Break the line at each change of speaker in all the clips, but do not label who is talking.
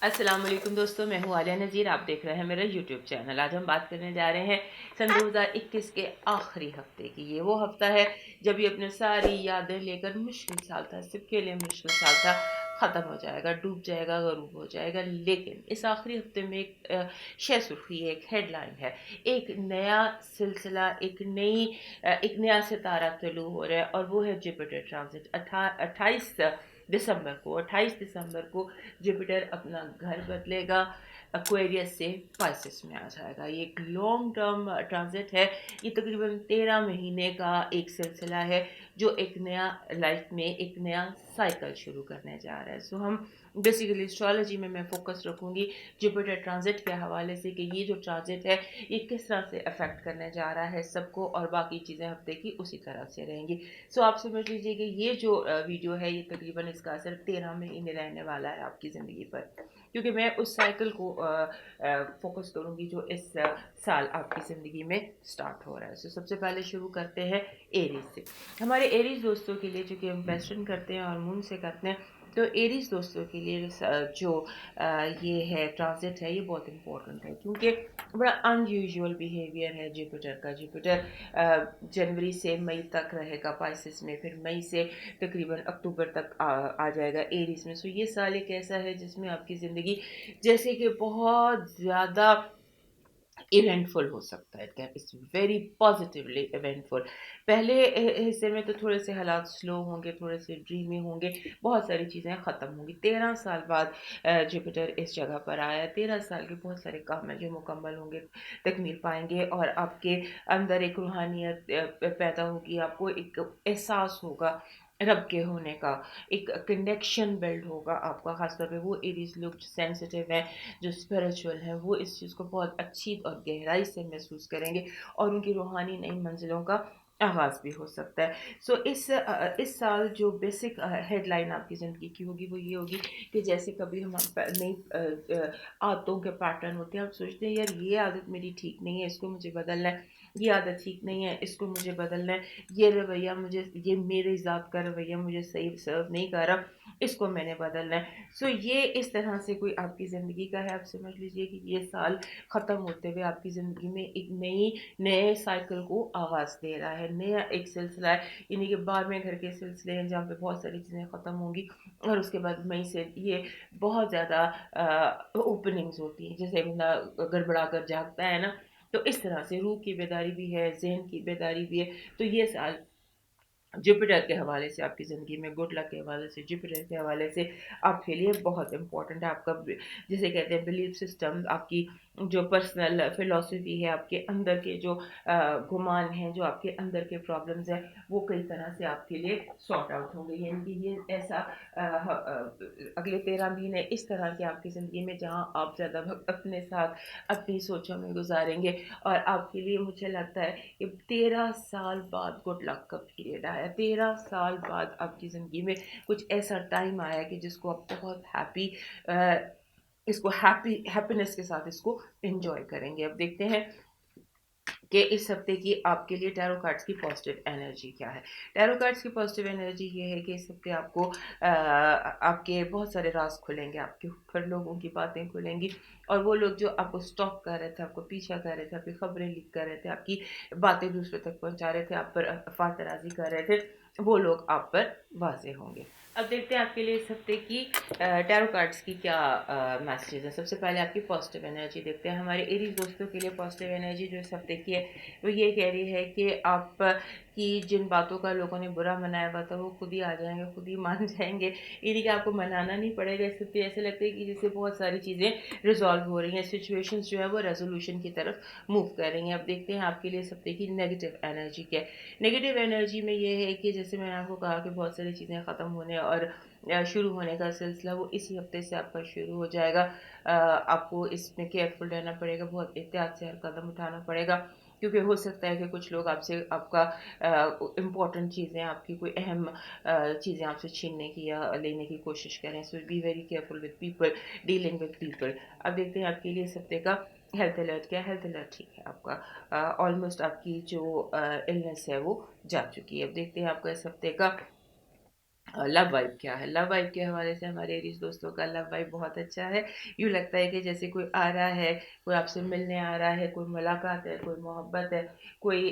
अस्सलाम वालेकुम दोस्तों, मैं हूँ आलिया नज़ीर। आप देख रहे हैं मेरा यूट्यूब चैनल। आज हम बात करने जा रहे हैं सन 2021 के आखिरी हफ्ते की। ये वो हफ्ता है जब ये अपने सारी यादें लेकर मुश्किल साल था, सबके लिए मुश्किल साल था, ख़त्म हो जाएगा, डूब जाएगा, गरूब हो जाएगा। लेकिन इस आखिरी हफ्ते में एक शय सुर्खी है, एक हेडलाइन है, एक नया सिलसिला, एक नया सितारा तलू हो रहा है और वो है जुपिटर ट्रांजिट। 28 दिसंबर को जुपिटर अपना घर बदलेगा, एक्वेरियस से पाइसेस में आ जाएगा। ये एक लॉन्ग टर्म ट्रांजिट है। ये तकरीबन 13 महीने का एक सिलसिला है जो एक नया लाइफ में एक नया साइकिल शुरू करने जा रहा है। सो हम बेसिकली एस्ट्रोलॉजी में मैं फोकस रखूंगी जुपिटर ट्रांजिट के हवाले से कि ये जो ट्रांजिट है ये किस तरह से अफेक्ट करने जा रहा है सबको, और बाकी चीज़ें हफ्ते की उसी तरह से रहेंगी। सो आप समझ लीजिए कि ये जो वीडियो है ये तकरीबन इसका असर 13 महीने रहने वाला है आपकी ज़िंदगी पर, क्योंकि मैं उस साइकिल को फोकस करूंगी जो इस साल आपकी ज़िंदगी में स्टार्ट हो रहा है। सो सबसे पहले शुरू करते हैं एरीज से। हमारे एरीज दोस्तों के लिए, जो कि हम वेस्टर्न करते हैं और मून से करते हैं, तो एरीज दोस्तों के लिए जो ये है ट्रांजिट है, ये बहुत इंपॉर्टेंट है क्योंकि बड़ा अनयूजुअल बिहेवियर है जुपिटर का। जुपिटर जनवरी से मई तक रहेगा पाइसेस में, फिर मई से तकरीबन अक्टूबर तक आ जाएगा एरीज में। सो ये साल एक ऐसा है जिसमें आपकी ज़िंदगी जैसे कि बहुत ज़्यादा इवेंटफुल हो सकता है। It's very positively eventful. पहले हिस्से में तो थोड़े से हालात स्लो होंगे, थोड़े से ड्रीमी होंगे, बहुत सारी चीज़ें ख़त्म होंगी। 13 साल बाद जुपिटर इस जगह पर आया है। 13 साल के बहुत सारे काम हैं जो मुकम्मल होंगे, तकमील पाएंगे, और आपके अंदर एक रूहानियत पैदा होगी, आपको एक एहसास होगा रब के होने का, एक कनेक्शन बिल्ड होगा आपका। खासतौर पे वो एरीज लोग जो सेंसिटिव हैं, जो स्पिरिचुअल हैं, वो इस चीज़ को बहुत अच्छी और गहराई से महसूस करेंगे और उनकी रूहानी नई मंजिलों का आगाज़ भी हो सकता है। सो इस साल जो बेसिक हेडलाइन आपकी ज़िंदगी की होगी वो ये होगी कि जैसे कभी हम नई आदतों के पैटर्न होते हैं, आप सोचते हैं यार ये आदत मेरी ठीक नहीं है, इसको मुझे बदलना है, ये आदत ठीक नहीं है, इसको मुझे बदलना है, ये रवैया मुझे, ये मेरे ज़ात का रवैया मुझे सही सर्व नहीं कर रहा, इसको मैंने बदलना है। सो ये इस तरह से कोई आपकी ज़िंदगी का है। आप समझ लीजिए कि ये साल ख़त्म होते हुए आपकी ज़िंदगी में एक नए साइकिल को आगाज़ दे रहा है, नया एक सिलसिला है। यानी कि 12वें घर के सिलसिले हैं जहाँ पे बहुत सारी चीज़ें ख़त्म होंगी, और उसके बाद मई से ये बहुत ज़्यादा ओपनिंग्स होती हैं, जैसे बंदा गड़बड़ा कर जागता है ना, तो इस तरह से रूह की बेदारी भी है, जहन की बेदारी भी है। तो ये साल जुपिटर के हवाले से आपकी ज़िंदगी में, गुड लक के हवाले से, जुपिटर के हवाले से आपके लिए बहुत इम्पोर्टेंट है। आपका जिसे कहते हैं बिलीफ सिस्टम, आपकी जो पर्सनल फिलॉसफी है, आपके अंदर के जो गुमान हैं, जो आपके अंदर के प्रॉब्लम्स हैं, वो कई तरह से आपके लिए सॉर्ट आउट होंगे। यानी कि ये ऐसा अगले 13 महीने इस तरह के आपकी ज़िंदगी में जहाँ आप ज़्यादा वक्त अपने साथ, अपनी सोचों में गुजारेंगे, और आपके लिए मुझे लगता है कि 13 साल बाद गुड लक का पीरियड आया। 13 साल बाद आपकी ज़िंदगी में कुछ ऐसा टाइम आया कि जिसको आप बहुत इसको हैप्पीनेस के साथ इसको एंजॉय करेंगे। अब देखते हैं कि इस हफ्ते की आपके लिए टैरो कार्ड्स की पॉजिटिव एनर्जी क्या है। टैरो कार्ड्स की पॉजिटिव एनर्जी ये है कि इस हफ्ते आपको आपके बहुत सारे राज खुलेंगे, आपके ऊपर लोगों की बातें खुलेंगी, और वो लोग जो आपको स्टॉक कर रहे थे, आपको पीछा कर रहे थे, आपकी खबरें लीक कर रहे थे, आपकी बातें दूसरों तक पहुंचा रहे थे, आप पर अफवाह तराजी कर रहे थे, वो लोग आप पर वाजे होंगे। अब देखते हैं आपके लिए इस हफ्ते की टैरो कार्ड्स की क्या मैसेजेस हैं। सबसे पहले आपकी पॉजिटिव एनर्जी देखते हैं। हमारे एरीज दोस्तों के लिए पॉजिटिव एनर्जी जो इस हफ्ते की है वो ये कह रही है कि आप की जिन बातों का लोगों ने बुरा मनाया हुआ था वो खुद ही आ जाएंगे, खुद ही मान जाएंगे। यानी कि आपको मनाना नहीं पड़ेगा। इस हफ्ते ऐसे लगता है कि जैसे बहुत सारी चीज़ें रिजॉल्व हो रही हैं, सिचुएशंस जो है वो रेजोल्यूशन की तरफ मूव कर रही हैं। अब देखते हैं आपके लिए इस हफ्ते की नेगेटिव एनर्जी क्या है। नेगेटिव एनर्जी में ये है कि जैसे मैंने आपको कहा कि बहुत सारी चीज़ें ख़त्म होने और शुरू होने का सिलसिला वो इसी हफ्ते से आपका शुरू हो जाएगा। आपको इसमें केयरफुल रहना पड़ेगा, बहुत एहतियात से हर कदम उठाना पड़ेगा, क्योंकि हो सकता है कि कुछ लोग आपसे आपका इम्पोर्टेंट चीज़ें, आपकी कोई अहम चीज़ें आपसे छीनने की या लेने की कोशिश करें। So be very careful with people, dealing with people. अब देखते हैं आपके लिए इस हफ्ते का हेल्थ अलर्ट क्या है। हेल्थ अलर्ट ठीक है आपका, ऑलमोस्ट आपकी जो इलनेस है वो जा चुकी है। अब देखते हैं आपका इस हफ्ते का लव वाइब क्या है? लव वाइब के हवाले से हमारे एरीज़ दोस्तों का लव वाइब बहुत अच्छा है। यूँ लगता है कि जैसे कोई आ रहा है, कोई आपसे मिलने आ रहा है, कोई मुलाकात है, कोई मोहब्बत है, कोई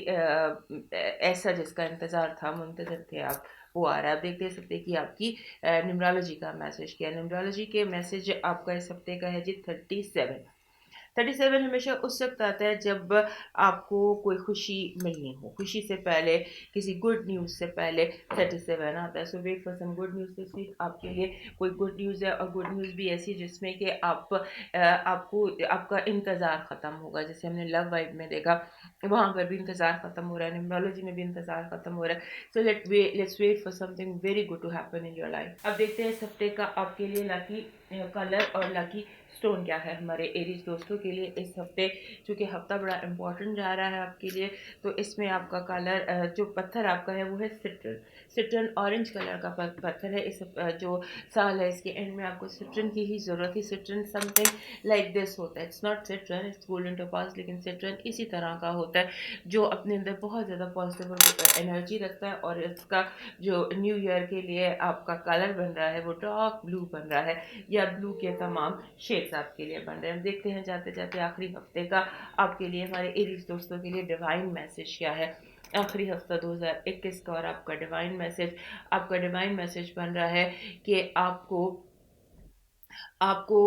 ऐसा जिसका इंतज़ार था, मुंतज़िर थे आप, वो आ रहा है। आप देख सकते हैं कि आपकी न्यूमरोलॉजी का मैसेज क्या है। न्यूमरोलॉजी के मैसेज आपका इस हफ़्ते का है जी 37। 37 हमेशा उस वक़्त आता है जब आपको कोई खुशी मिलनी हो। खुशी से पहले, किसी गुड न्यूज़ से पहले 37 आता है। So wait for some good news this week. आपके लिए कोई गुड न्यूज़ है और गुड न्यूज़ भी ऐसी जिसमें कि आपको आपका इंतज़ार ख़त्म होगा। जैसे हमने लव वाइब में देखा, वहाँ पर भी इंतज़ार ख़त्म हो रहा है, न्यूमरोलॉजी में भी इंतज़ार ख़त्म हो रहा है। So let's wait for something very good to happen in your life. अब देखते हैं इस हफ़्ते का आपके लिए लकी कलर और लकी स्टोन क्या है हमारे एरीज दोस्तों के लिए इस हफ्ते। चूँकि हफ्ता बड़ा इम्पोर्टेंट जा रहा है आपके लिए, तो इसमें आपका कलर जो पत्थर आपका है वो है सिट्रन। सिट्रन ऑरेंज कलर का पत्थर है। जो साल है इसके एंड में आपको सिट्रन की ही ज़रूरत है। सिट्रन समथिंग लाइक दिस होता है। It's not सिट्रन, it's golden topaz, लेकिन सिट्रन इसी तरह का होता है जो अपने अंदर बहुत ज़्यादा पॉजिटिव एनर्जी रखता है। और इसका जो न्यू ईयर के लिए आपका कलर बन रहा है वो डार्क ब्लू बन रहा है, या ब्लू के तमाम शेड्स आपके लिए बन रहे हैं। देखते हैं जाते जाते आखिरी हफ्ते का आपके लिए हमारे एरीज दोस्तों के लिए डिवाइन मैसेज क्या है। आखिरी हफ्ता 2021 का और आपका डिवाइन मैसेज बन रहा है कि आपको आपको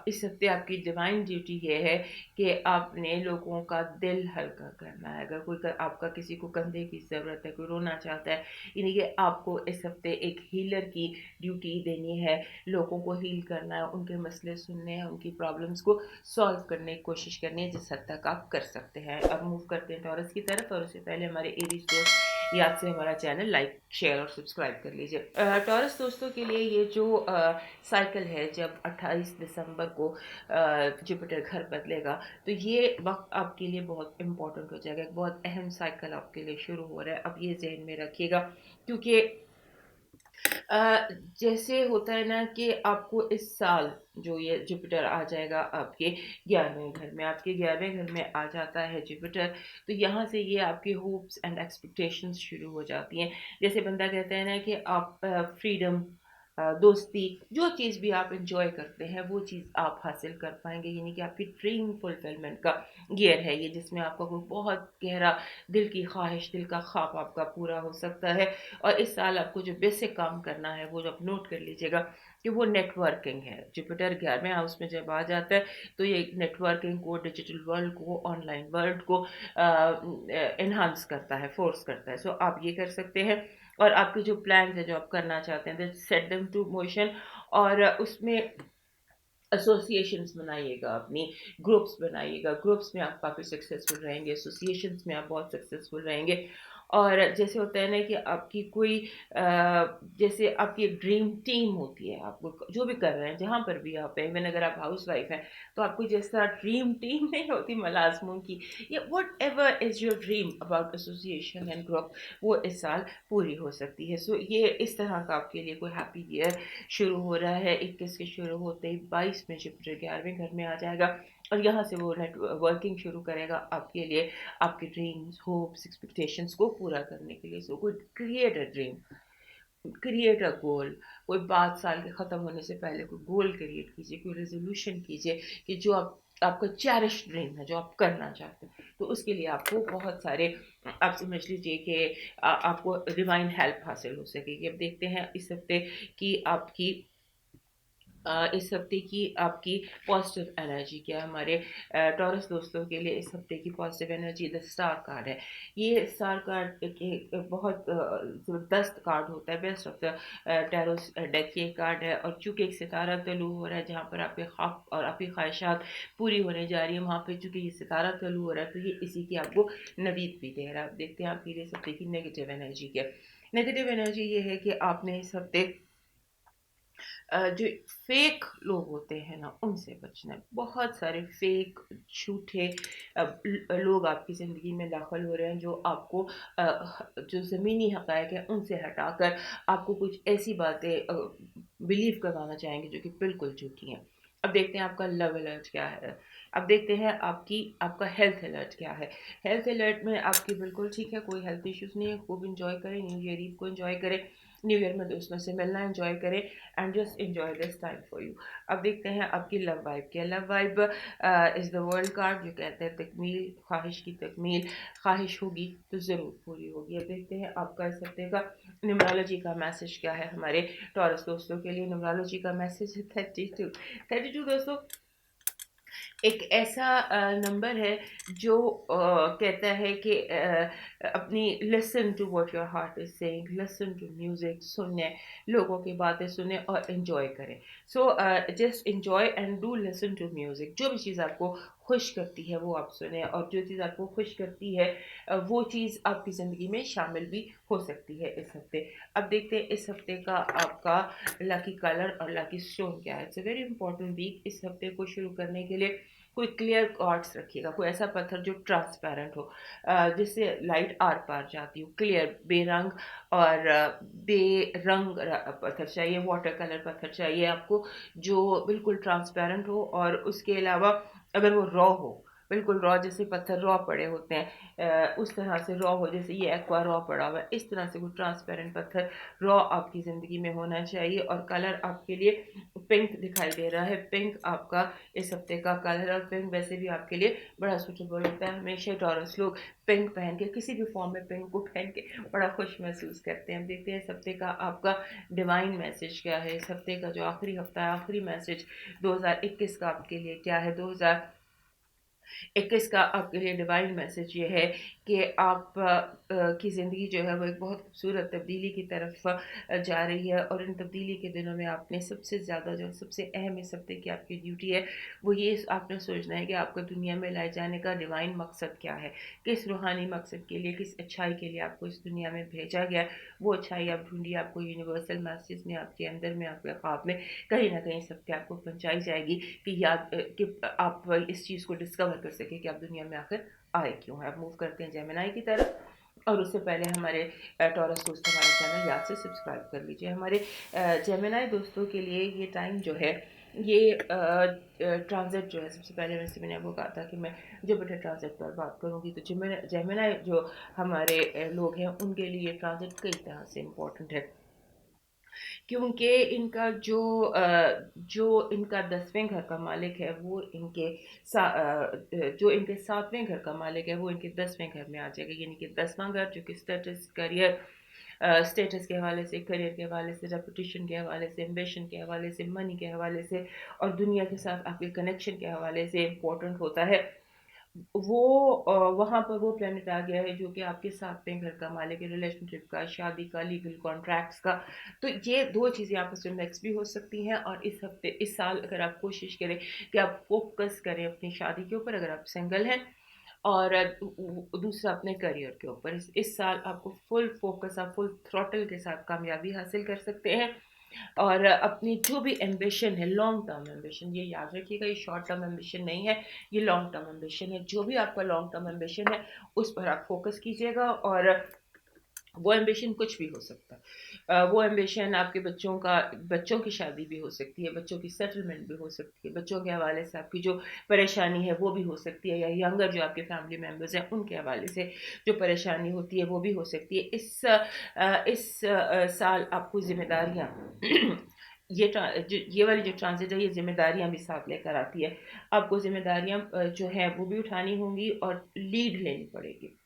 इस हफ्ते आपकी डिवाइन ड्यूटी ये है कि आपने लोगों का दिल हल्का करना है। अगर आपका किसी को कंधे की ज़रूरत है, कोई रोना चाहता है, यानी कि आपको इस हफ्ते एक हीलर की ड्यूटी देनी है। लोगों को हील करना है, उनके मसले सुनने हैं, उनकी प्रॉब्लम्स को सॉल्व करने की कोशिश करनी है जिस हद तक आप कर सकते हैं। अब मूव करते हैं टॉरस की तरफ, और उससे पहले हमारे एरीज दोस्त याद से हमारा चैनल लाइक शेयर और सब्सक्राइब कर लीजिए। टॉरस दोस्तों के लिए ये जो साइकिल है, जब 28 दिसंबर को जुपिटर घर बदलेगा, तो ये वक्त आपके लिए बहुत इंपॉर्टेंट हो जाएगा। एक बहुत अहम साइकिल आपके लिए शुरू हो रहा है। अब ये जहन में रखिएगा, क्योंकि अ, जैसे होता है ना कि आपको इस साल जो ये जुपिटर आ जाएगा आपके 11वें घर में, आपके 11वें घर में आ जाता है जुपिटर, तो यहाँ से ये आपकी होप्स एंड एक्सपेक्टेशंस शुरू हो जाती हैं। जैसे बंदा कहता है ना कि आप फ्रीडम, दोस्ती, जो चीज़ भी आप इंजॉय करते हैं वो चीज़ आप हासिल कर पाएंगे। यानी कि आपकी ड्रीम फुलफिलमेंट का ईयर है ये, जिसमें आपका कोई बहुत गहरा दिल की ख्वाहिश, दिल का ख्वाब आपका पूरा हो सकता है। और इस साल आपको जो बेसिक काम करना है वो आप नोट कर लीजिएगा कि वो नेटवर्किंग है। जुपिटर 11वें हाउस में जब आ जाता है तो ये नेटवर्किंग को, डिजिटल वर्ल्ड को, ऑनलाइन वर्ल्ड को एनहांस करता है, फोर्स करता है। सो आप ये कर सकते हैं, और आपके जो प्लान है जो आप करना चाहते हैं, सेट देम टू मोशन। और उसमें एसोसिएशंस बनाइएगा, अपनी ग्रुप्स बनाइएगा। ग्रुप्स में आप काफ़ी सक्सेसफुल रहेंगे, एसोसिएशंस में आप बहुत सक्सेसफुल रहेंगे। और जैसे होता है ना कि आपकी कोई जैसे आपकी एक ड्रीम टीम होती है, आपको जो भी कर रहे हैं, जहाँ पर भी आप हैं, इवन अगर आप हाउस वाइफ हैं, तो आपको जिस तरह ड्रीम टीम नहीं होती मुलाजमों की, या what ever is your dream about association and group, वो इस साल पूरी हो सकती है। सो ये इस तरह का आपके लिए कोई हैप्पी ईयर शुरू हो रहा है। 21 के शुरू होते ही 22 में जुपिटर 11वें घर में आ जाएगा, और यहाँ से वो वर्किंग शुरू करेगा आपके लिए, आपके ड्रीम्स, होप्स, एक्सपेक्टेशंस को पूरा करने के लिए। So good, create a dream, create a goal. कोई बात साल के ख़त्म होने से पहले कोई गोल क्रिएट कीजिए, कोई रेजोल्यूशन कीजिए कि जो आपका चेरिश ड्रीम है, जो आप करना चाहते हैं। तो उसके लिए आपको बहुत सारे, आप समझ लीजिए कि आपको डिवाइन हेल्प हासिल हो सकेगी। अब देखते हैं इस हफ्ते की आपकी इस हफ्ते की आपकी पॉजिटिव एनर्जी क्या है। हमारे टॉरस दोस्तों के लिए इस हफ्ते की positive energy the star card है। ये स्टार कार्ड एक बहुत ज़बरदस्त कार्ड होता है, best of the tarot deck ये कार्ड है। और चूंकि एक सितारा तलू हो रहा है जहाँ पर आपके ख्वाब और आपकी ख्वाहिशात पूरी होने जा रही है, वहाँ पे चूंकि ये सितारा तलू हो रहा है, तो ये इसी की आपको नवीद भी दे रहा है। अब देखते हैं आपके लिए इस हफ्ते की नेगेटिव एनर्जी क्या है। नेगेटिव एनर्जी ये है कि आपने इस हफ्ते जो फेक लोग होते हैं ना, उनसे बचना है। बहुत सारे फेक, झूठे लोग आपकी ज़िंदगी में दाखिल हो रहे हैं, जो आपको जो ज़मीनी हक़ाइक़ है उनसे हटाकर आपको कुछ ऐसी बातें बिलीव करवाना चाहेंगे जो कि बिल्कुल झूठी हैं। अब देखते हैं आपका लव अलर्ट क्या है। अब देखते हैं आपका हेल्थ अलर्ट क्या है। हेल्थ अलर्ट में आपकी बिल्कुल ठीक है, कोई हेल्थ इश्यूज़ नहीं है, खूब एन्जॉय करें, न्यू ईयर ईव को एन्जॉय करें। न्यू ईयर में दोस्तों से मिलना एंजॉय करें and just enjoy this time for you. अब देखते हैं आपकी लव वाइब क्या। Love vibe is the world card जो कहते हैं तकमील, ख्वाहिश की तकमील, ख्वाहिश होगी तो ज़रूर पूरी होगी। अब देखते हैं आपका इस हफ्ते का न्यूमरोलॉजी का मैसेज क्या है हमारे टॉरस दोस्तों के लिए। न्यूमरोलॉजी का मैसेज है 32। 32 दोस्तों एक ऐसा नंबर है जो कहता है कि अपनी listen to what your heart is saying, listen to music, सुने लोगों की बातें सुने और एंजॉय करें। So just enjoy and do listen to music. जो भी चीज़ आपको खुश करती है वो आप सुने, और जो चीज़ आपको खुश करती है वो चीज़ आपकी ज़िंदगी में शामिल भी हो सकती है इस हफ्ते। अब देखते हैं इस हफ्ते का आपका लकी कलर और लकी स्टोन क्या है। It's a very important week. इस हफ्ते को शुरू करने के लिए कोई क्लियर क्वार्ट्स रखिएगा, कोई ऐसा पत्थर जो ट्रांसपेरेंट हो, जिससे लाइट आर पार जाती हो, क्लियर बेरंग और बेरंग पत्थर चाहिए, वाटर कलर पत्थर चाहिए आपको जो बिल्कुल ट्रांसपेरेंट हो। और उसके अलावा अगर वो रॉ हो, बिल्कुल रॉ, जैसे पत्थर रॉ पड़े होते हैं उस तरह से रॉ हो, जैसे ये एक्वा रॉ पड़ा हुआ है, इस तरह से कोई ट्रांसपेरेंट पत्थर रॉ आपकी ज़िंदगी में होना चाहिए। और कलर आपके लिए पिंक दिखाई दे रहा है। पिंक आपका इस हफ्ते का कलर, और पिंक वैसे भी आपके लिए बड़ा सूटेबल होता है। हमेशा टॉरस लोग पिंक पहन के, किसी भी फॉर्म में पिंक को पहन के बड़ा खुश महसूस करते हैं। देखते हैं इस हफ्ते का आपका डिवाइन मैसेज क्या है। इस हफ्ते का जो आखिरी हफ्ता है, आखिरी मैसेज 2021 का आपके लिए क्या है। 2021 का आपके लिए डिवाइन मैसेज ये है कि आप की ज़िंदगी जो है वो एक बहुत खूबसूरत तब्दीली की तरफ जा रही है। और इन तब्दीली के दिनों में आपने सबसे ज़्यादा, जो सबसे अहम इस हफ्ते की आपकी ड्यूटी है वो ये आपने सोचना है कि आपको दुनिया में लाए जाने का डिवाइन मकसद क्या है, किस रूहानी मकसद के लिए, किस अच्छाई के लिए आपको इस दुनिया में भेजा गया है। वो अच्छाई आप ढूंढिए, आपको यूनिवर्सल मैसेज में, आपके अंदर में, आपके ख्वाब में कहीं ना कहीं इस हफ्ते आपको पहुंचाई जाएगी कि याद कि आप इस चीज़ को डिस्कवर कर सके कि आप दुनिया में आकर आए क्यों हैं। अब मूव करते हैं जेमिनाई की तरफ, और उससे पहले हमारे टॉरस दोस्त हमारे चैनल याद से सब्सक्राइब कर लीजिए। हमारे जेमिनाई दोस्तों के लिए ये टाइम जो है, ये ट्रांजिट जो है, सबसे पहले वैसे मैंने आपको कहा था कि मैं जुपिटर ट्रांजिट पर बात करूंगी, तो जेमिनाई जो हमारे लोग हैं उनके लिए ट्रांजिट कई तरह से इम्पोर्टेंट है, क्योंकि इनका जो इनका 10वें घर का मालिक है वो जो इनके 7वें घर का मालिक है वो इनके 10वें घर में आ जाएगा। यानी कि 10वां घर जो कि स्टेटस, करियर, स्टेटस के हवाले से, करियर के हवाले से, रेपुटेशन के हवाले से, एम्बिशन के हवाले से, मनी के हवाले से और दुनिया के साथ आपके कनेक्शन के हवाले से इम्पोर्टेंट होता है। वो वहाँ पर वो प्लेनेट आ गया है जो कि आपके 7वें घर का मालिक है, रिलेशनशिप का, शादी का, लीगल कॉन्ट्रैक्ट्स का। तो ये दो चीज़ें आपस में मिक्स भी हो सकती हैं। और इस हफ्ते, इस साल अगर आप कोशिश करें कि आप फोकस करें अपनी शादी के ऊपर अगर आप सिंगल हैं, और दूसरा अपने करियर के ऊपर। इस साल आपको फुल फोकस, आप फुल थ्रॉटल के साथ कामयाबी हासिल कर सकते हैं। और अपनी जो भी एम्बिशन है, लॉन्ग टर्म एम्बिशन, ये याद रखिएगा, ये शॉर्ट टर्म एम्बिशन नहीं है, ये लॉन्ग टर्म एम्बिशन है। जो भी आपका लॉन्ग टर्म एम्बिशन है उस पर आप फोकस कीजिएगा। और वो एम्बिशन कुछ भी हो सकता है। वो एम्बिशन आपके बच्चों की शादी भी हो सकती है, बच्चों की सेटलमेंट भी हो सकती है, बच्चों के हवाले से आपकी जो परेशानी है वो भी हो सकती है, या यंगर जो आपके फैमिली मेम्बर्स हैं उनके हवाले से जो परेशानी होती है वो भी हो सकती है। इस साल आपको जिम्मेदारियाँ ये वाली जो ट्रांजिट है ये जिम्मेदारियां भी साथ लेकर आती है। आपको जिम्मेदारियां जो है वो भी उठानी होंगी और लीड लेनी पड़ेगी।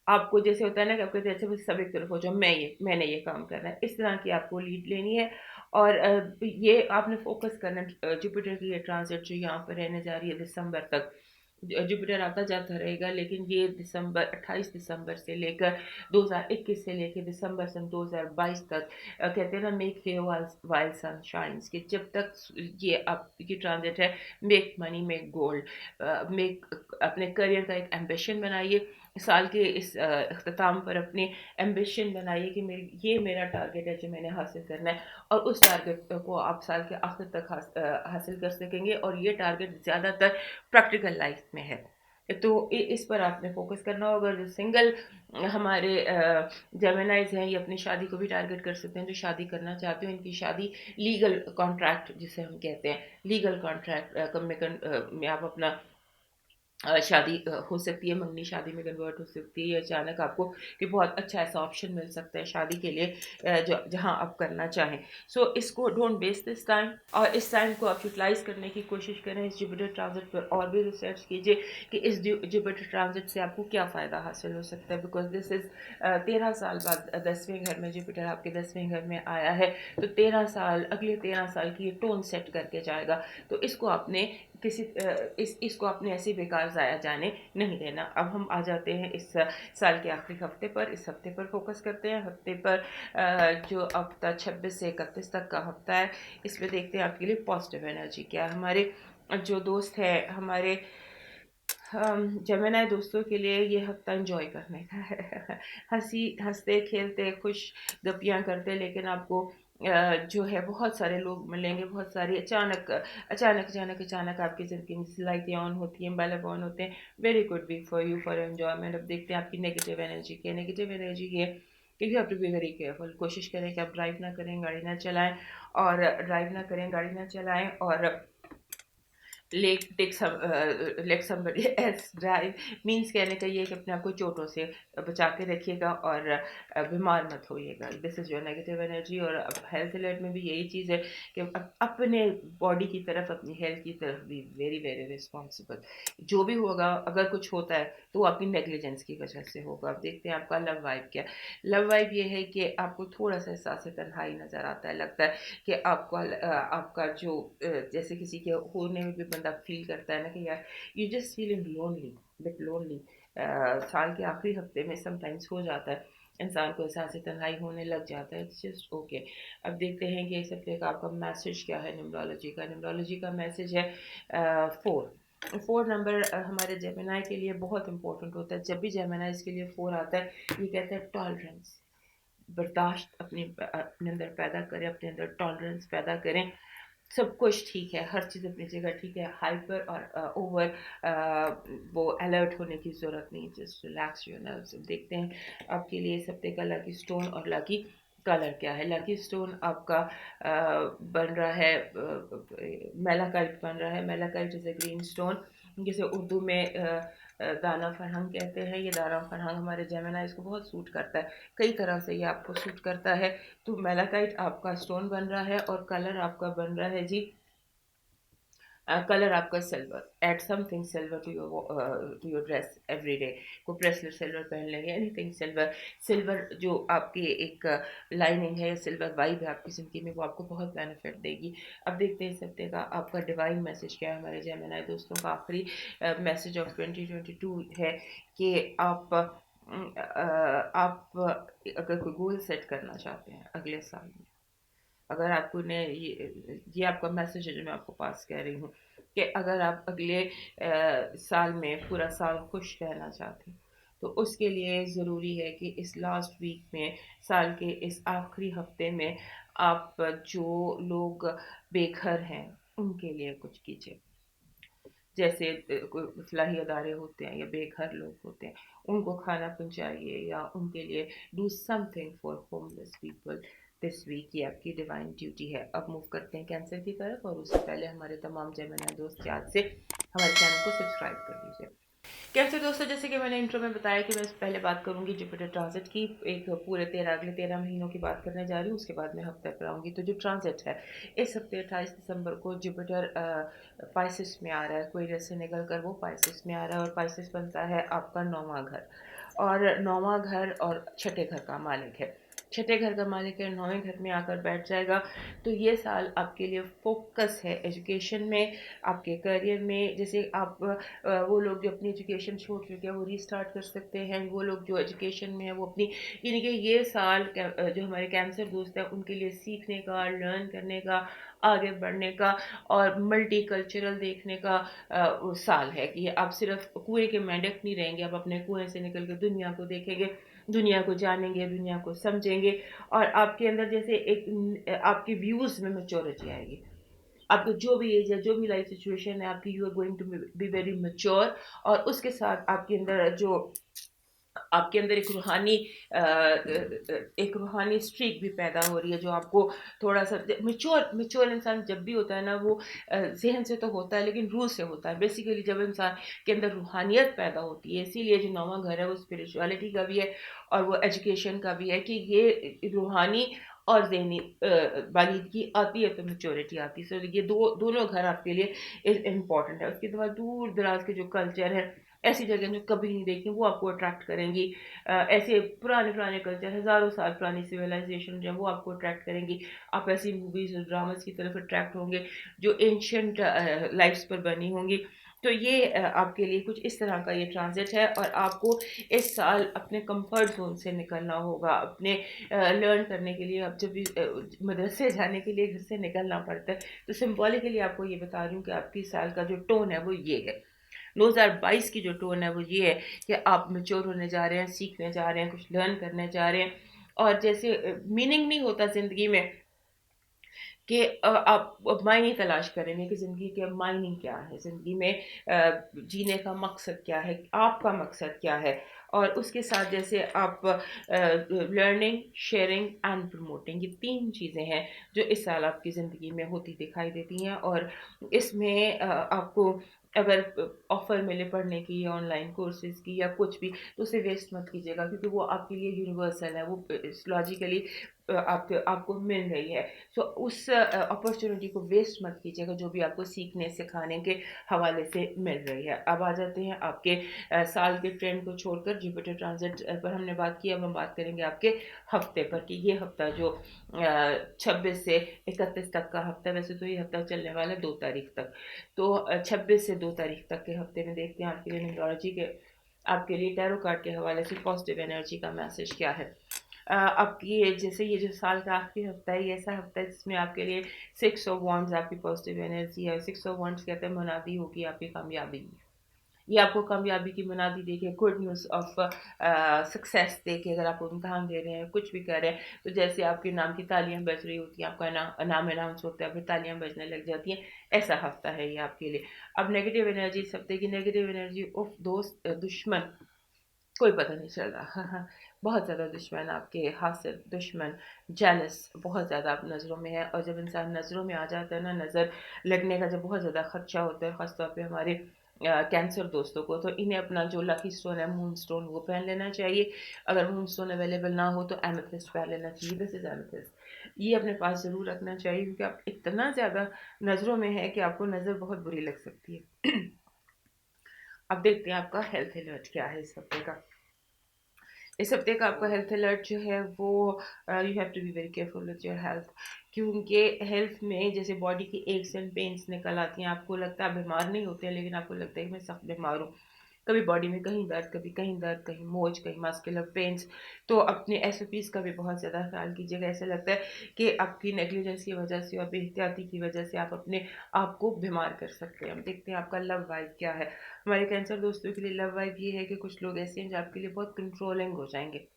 आपको जैसे होता है ना कि आपको जैसे वो सब एक तरफ हो जाओ, मैंने ये काम करना है, इस तरह की आपको लीड लेनी है। और ये आपने फोकस करना है। जुपिटर की ये ट्रांजिट जो यहाँ पर रहने जा रही है दिसंबर तक, जुपिटर आता जाता रहेगा, लेकिन ये दिसंबर, 28 दिसंबर से लेकर 2021 से लेकर दिसंबर सन 2022 तक, कहते हैं ना मेक हे वाइल सन शाइन्स, कि जब तक ये आपकी ट्रांजिट है, make money, make gold, make, अपने करियर का एक एम्बिशन बनाइए। साल के इस अख्ताम पर अपनी एम्बिशन बनाइए कि ये मेरा टारगेट है जो मैंने हासिल करना है, और उस टारगेट को आप साल के आखिर तक हासिल कर सकेंगे। और ये टारगेट ज़्यादातर प्रैक्टिकल लाइफ में है, तो इस पर आपने फोकस करना होगा। जो सिंगल हमारे जेमिनाइज हैं, ये अपनी शादी को भी टारगेट कर सकते हैं। जो शादी करना चाहते हो, इनकी शादी लीगल कॉन्ट्रैक्ट जिसे हम कहते हैं, लीगल कॉन्ट्रैक्ट में आप अपना शादी हो सकती है, मंगनी शादी में कन्वर्ट हो सकती है, या अचानक आपको कि बहुत अच्छा ऐसा ऑप्शन मिल सकता है शादी के लिए, जो जहाँ आप करना चाहें। सो इसको डोंट वेस्ट दिस टाइम, और इस टाइम को आप यूटिलाइज करने की कोशिश करें। इस जुपिटर ट्रांजिट पर और भी रिसर्च कीजिए कि इस जुपिटर ट्रांजिट से आपको क्या फ़ायदा हासिल हो सकता है, बिकॉज दिस इज़ 13 साल बाद 10वें घर में जुपिटर आपके 10वें घर में आया है, तो 13 साल, अगले 13 साल की ये टोन सेट करके जाएगा। तो इसको आपने इसको आपने ऐसे बेकार ज़ाया जाने नहीं देना। अब हम आ जाते हैं इस साल के आखिरी हफ्ते पर। इस हफ्ते पर फोकस करते हैं, हफ्ते पर जो हफ्ता 26 से 31 तक का हफ्ता है, इसमें देखते हैं आपके लिए पॉजिटिव एनर्जी क्या है। हमारे जो दोस्त हैं, हमारे जेमिनी दोस्तों के लिए ये हफ्ता एंजॉय करने का है। हंसी हंसते खेलते खुश गप्पियाँ करते, लेकिन आपको जो है बहुत सारे लोग मिलेंगे, बहुत सारी अचानक अचानक अचानक अचानक आपकी ज़िंदगी में लाइटें ऑन होती हैं, बल्ब ऑन होते हैं। Very good week for you for enjoyment. अब देखते हैं आपकी नेगेटिव एनर्जी क्या है। नेगेटिव एनर्जी ये कि you have to be very careful. कोशिश करें कि आप ड्राइव ना करें, गाड़ी ना चलाएं, और ड्राइव ना करें, गाड़ी ना चलाएं, और late somebody else drive. Means कहने का ये है कि अपने आप को चोटों से बचा के रखिएगा और बीमार मत होइएगा। This is your negative energy. और अब हेल्थ अलर्ट में भी यही चीज़ है कि अपने बॉडी की तरफ, अपनी हेल्थ की तरफ भी वेरी वेरी रिस्पॉन्सिबल। जो भी होगा, अगर कुछ होता है तो वो आपकी नेग्लिजेंस की वजह से होगा। अब देखते हैं आपका लव वाइब क्या। लव वाइब ये है कि आपको थोड़ा सा एहसास तन्हाई नज़र आता है। लगता है कि आपका जो जैसे किसी के होने में भी बंदा फील करता है ना कि यार you just feeling lonely, bit lonely. साल के आखिरी हफ्ते में समटाइम्स हो जाता है, इंसान को एहसास तन्हाई होने लग जाता है। It's just okay. अब देखते हैं कि इस हफ्ते का आपका मैसेज क्या है। न्यूमरोलॉजी का, मैसेज है 4। 4 नंबर हमारे जेमिनाई के लिए बहुत इंपॉर्टेंट होता है। जब भी जेमिनाई इसके लिए 4 आता है, ये कहता है टॉलरेंस। बर्दाश्त अपने अंदर पैदा करें, अपने अंदर टॉलरेंस पैदा करें। सब कुछ ठीक है, हर चीज़ अपनी जगह ठीक है। हाइपर और ओवर वो अलर्ट होने की ज़रूरत नहीं। Just relax your nerves. देखते हैं आपके लिए इस हफ्ते का लकी स्टोन और लकी कलर क्या है। लकी स्टोन आपका बन रहा है, मेलाकाइट बन रहा है। Malachite is a green stone, जिसे उर्दू में दाना फरहंग कहते हैं। ये दाना फरहंग हमारे जेमिनी इसको बहुत सूट करता है, कई तरह से ये आपको सूट करता है। तो मेलाकाइट आपका स्टोन बन रहा है, और कलर आपका बन रहा है जी, कलर आपका silver. Add something silver to your dress every day. को ब्रेसलेट सिल्वर पहन लेंगे, एनीथिंग सिल्वर। सिल्वर जो आपकी एक लाइनिंग है, सिल्वर वाइब है आपकी ज़िंदगी में, वो आपको बहुत बेनिफिट देगी। अब देखते हैं इस हफ्ते का आपका डिवाइन मैसेज क्या है। हमारे जेमिनी दोस्तों का आखिरी मैसेज ऑफ 2022 है कि अगर कोई गोल सेट करना चाहते हैं अगले साल में, अगर आपको ने ये आपका मैसेज है जो मैं आपको पास कह रही हूँ, कि अगर आप अगले साल में पूरा साल खुश रहना चाहते हैं, तो उसके लिए ज़रूरी है कि इस लास्ट वीक में, साल के इस आखिरी हफ्ते में, आप जो लोग बेघर हैं उनके लिए कुछ कीजिए। जैसे कोई फलाही अदारे होते हैं या बेघर लोग होते हैं, उनको खाना पहुंचाइए, या उनके लिए do something for homeless people this week. ये आपकी डिवाइन ड्यूटी है। अब मूव करते हैं कैंसर की तरफ, और उससे पहले हमारे तमाम जेमिनी दोस्त याद से हमारे चैनल को सब्सक्राइब कर लीजिए। कैसे दोस्तों, जैसे कि मैंने इंट्रो में बताया कि मैं पहले बात करूंगी जुपिटर ट्रांजिट की। एक पूरे अगले 13 महीनों की बात करने जा रही हूँ, उसके बाद मैं हफ्ते पर आऊँगी। तो जो ट्रांजिट है, इस हफ्ते 28 दिसंबर को जुपिटर पाइसिस में आ रहा है। एक्वेरियस से निकल कर वो पाइसिस में आ रहा है, और पाइसिस बनता है आपका 9वां घर। और 9वां घर और छठे घर का मालिक है। छठे घर का मालिक है, 9वें घर में आकर बैठ जाएगा। तो ये साल आपके लिए फोकस है एजुकेशन में, आपके करियर में। जैसे आप वो लोग जो अपनी एजुकेशन छोड़ चुके हैं वो रीस्टार्ट कर सकते हैं। वो लोग जो एजुकेशन में है वो अपनी, यानी कि ये साल जो हमारे कैंसर दोस्त हैं उनके लिए सीखने का, लर्न करने का, आगे बढ़ने का और मल्टी कल्चरल देखने का वो साल है। कि आप सिर्फ कुएं के मेंढक नहीं रहेंगे, आप अपने कुएं से निकल के दुनिया को देखेंगे, दुनिया को जानेंगे, दुनिया को समझेंगे। और आपके अंदर जैसे एक आपके व्यूज़ में मैच्योरिटी आएगी। आपको जो भी एज है, जो भी लाइफ सिचुएशन है आपकी, you are going to be very mature. और उसके साथ आपके अंदर जो आपके अंदर एक रूहानी स्ट्रीक भी पैदा हो रही है, जो आपको थोड़ा-सा मैच्योर मैच्योर इंसान जब भी होता है ना, वो ज़हन से तो होता है लेकिन रूह से होता है। बेसिकली जब इंसान के अंदर रूहानियत पैदा होती है, इसीलिए जो 9वां घर है वो स्पिरिचुअलिटी का भी है और वो एजुकेशन का भी है, कि ये रूहानी और ज़हनी बालिदगी आती है तो मैच्योरिटी आती है। सो ये दोनों घर आपके लिए इम्पोर्टेंट है। उसके बाद दूर-दराज़ के जो कल्चर है, ऐसी जगह जो कभी नहीं देखी वो आपको अट्रैक्ट करेंगी। ऐसे पुराने-पुराने कल्चर, हज़ारों साल पुरानी सिविलाइज़ेशन जो है वो आपको अट्रैक्ट करेंगी। आप ऐसी मूवीज़ और ड्रामास की तरफ अट्रैक्ट होंगे जो एंशिएंट लाइफ़्स पर बनी होंगी। तो ये आपके लिए कुछ इस तरह का ये ट्रांज़िट है और आपको इस साल अपने कम्फ़र्ट ज़ोन से निकलना होगा। अपने लर्न करने के लिए, अब जब भी मदरसे जाने के लिए घर से निकलना पड़ता है, तो सिंबॉलिकली आपको ये बता रही हूँ कि आपकी साल का जो टोन है वो ये है। 2022 की जो टोन है वो ये है कि आप मैच्योर होने जा रहे हैं, सीखने जा रहे हैं, कुछ लर्न करने जा रहे हैं। और जैसे मीनिंग नहीं होता ज़िंदगी में कि आप मायने तलाश करेंगे कि ज़िंदगी के मायने क्या है, ज़िंदगी में जीने का मकसद क्या है, आपका मकसद क्या है। और उसके साथ जैसे आप लर्निंग, शेयरिंग एंड प्रमोटिंग, ये 3 चीज़ें हैं जो इस साल आपकी ज़िंदगी में होती दिखाई देती हैं। और इसमें आपको अगर ऑफ़र मिले पढ़ने की या ऑनलाइन कोर्सेज़ की या कुछ भी, तो उसे वेस्ट मत कीजिएगा, क्योंकि वो आपके लिए यूनिवर्सल है, वो लॉजिकली आपको मिल रही है। सो उस अपॉर्चुनिटी को वेस्ट मत कीजिएगा, जो भी आपको सीखने सिखाने के हवाले से मिल रही है। अब आ जाते हैं आपके साल के ट्रेंड को छोड़कर जुपिटर ट्रांजिट पर हमने बात की। अब हम बात करेंगे आपके हफ्ते पर, कि ये हफ्ता जो 26 से 31 तक का हफ्ता, वैसे तो ये हफ्ता चलने वाला है 2 तारीख तक। तो 26 से 2 तारीख तक के हफ्ते में देखते हैं आपके लिए न्यूमरोलॉजी के, आपके लिए टैरो कार्ड के हवाले से पॉजिटिव एनर्जी का मैसेज क्या है। आपकी ये जो साल का आखिरी हफ्ता है, ये ऐसा हफ्ता है जिसमें आपके लिए 6 ऑफ वॉन्ड्स आपकी पॉजिटिव एनर्जी है। 6 ऑफ वॉन्ड्स कहते हैं मुनादी होगी आपकी कामयाबी की। ये आपको कामयाबी की मुनादी देके, गुड न्यूज़ ऑफ सक्सेस देके, अगर आप इम्तिहान दे रहे हैं, कुछ भी कर रहे हैं, तो जैसे आपके नाम की तालियां बज रही होती हैं, आपका नाम अनाउंस होता है, फिर तालियां बजने लग जाती हैं, ऐसा हफ्ता है ये आपके लिए। अब नेगेटिव एनर्जी, इस हफ्ते की नेगेटिव एनर्जी, उफ, दोस्त, दुश्मन, कोई पता नहीं चल रहा। हाँ, हाँ, बहुत ज़्यादा दुश्मन आपके, हासिद, दुश्मन, जेलस बहुत ज़्यादा आप नज़रों में है। और जब इंसान नज़रों में आ जाता है ना, नज़र लगने का जब बहुत ज़्यादा खदशा होता है, ख़ासतौर पे हमारे कैंसर दोस्तों को, तो इन्हें अपना जो लकी स्टोन है मून स्टोन, वो पहन लेना चाहिए। अगर मून स्टोन अवेलेबल ना हो तो एमेथिस्ट पहन लेना चाहिए। दिस इज़ एमेथिस्ट, ये अपने पास ज़रूर रखना चाहिए, क्योंकि आप इतना ज़्यादा नज़रों में है कि आपको नज़र बहुत बुरी लग सकती है। अब देखते हैं आपका हेल्थ अलर्ट क्या है इस हफ्ते का। इस हफ्ते का आपका हेल्थ अलर्ट जो है वो, you have to be very careful with your health, क्योंकि हेल्थ में जैसे बॉडी की एक्स एंड पेन्स निकल आती हैं। आपको लगता है आप बीमार नहीं होते हैं, लेकिन आपको लगता है कि मैं सख्त बीमार हूँ। कभी बॉडी में कहीं दर्द, कभी कहीं दर्द, कहीं मोच, कहीं मस्कुलर पेन्स। तो अपने एसओपीज़ का भी बहुत ज़्यादा ख्याल कीजिएगा। ऐसा लगता है कि आपकी नेग्लिजेंस की वजह से और बेहतियाती की वजह से आप अपने आप को बीमार कर सकते हैं। हम देखते हैं आपका लव वाइब क्या है। हमारे कैंसर दोस्तों के लिए लव वाइब ये है कि कुछ लोग ऐसे हैं जो आपके लिए बहुत कंट्रोलिंग हो जाएंगे।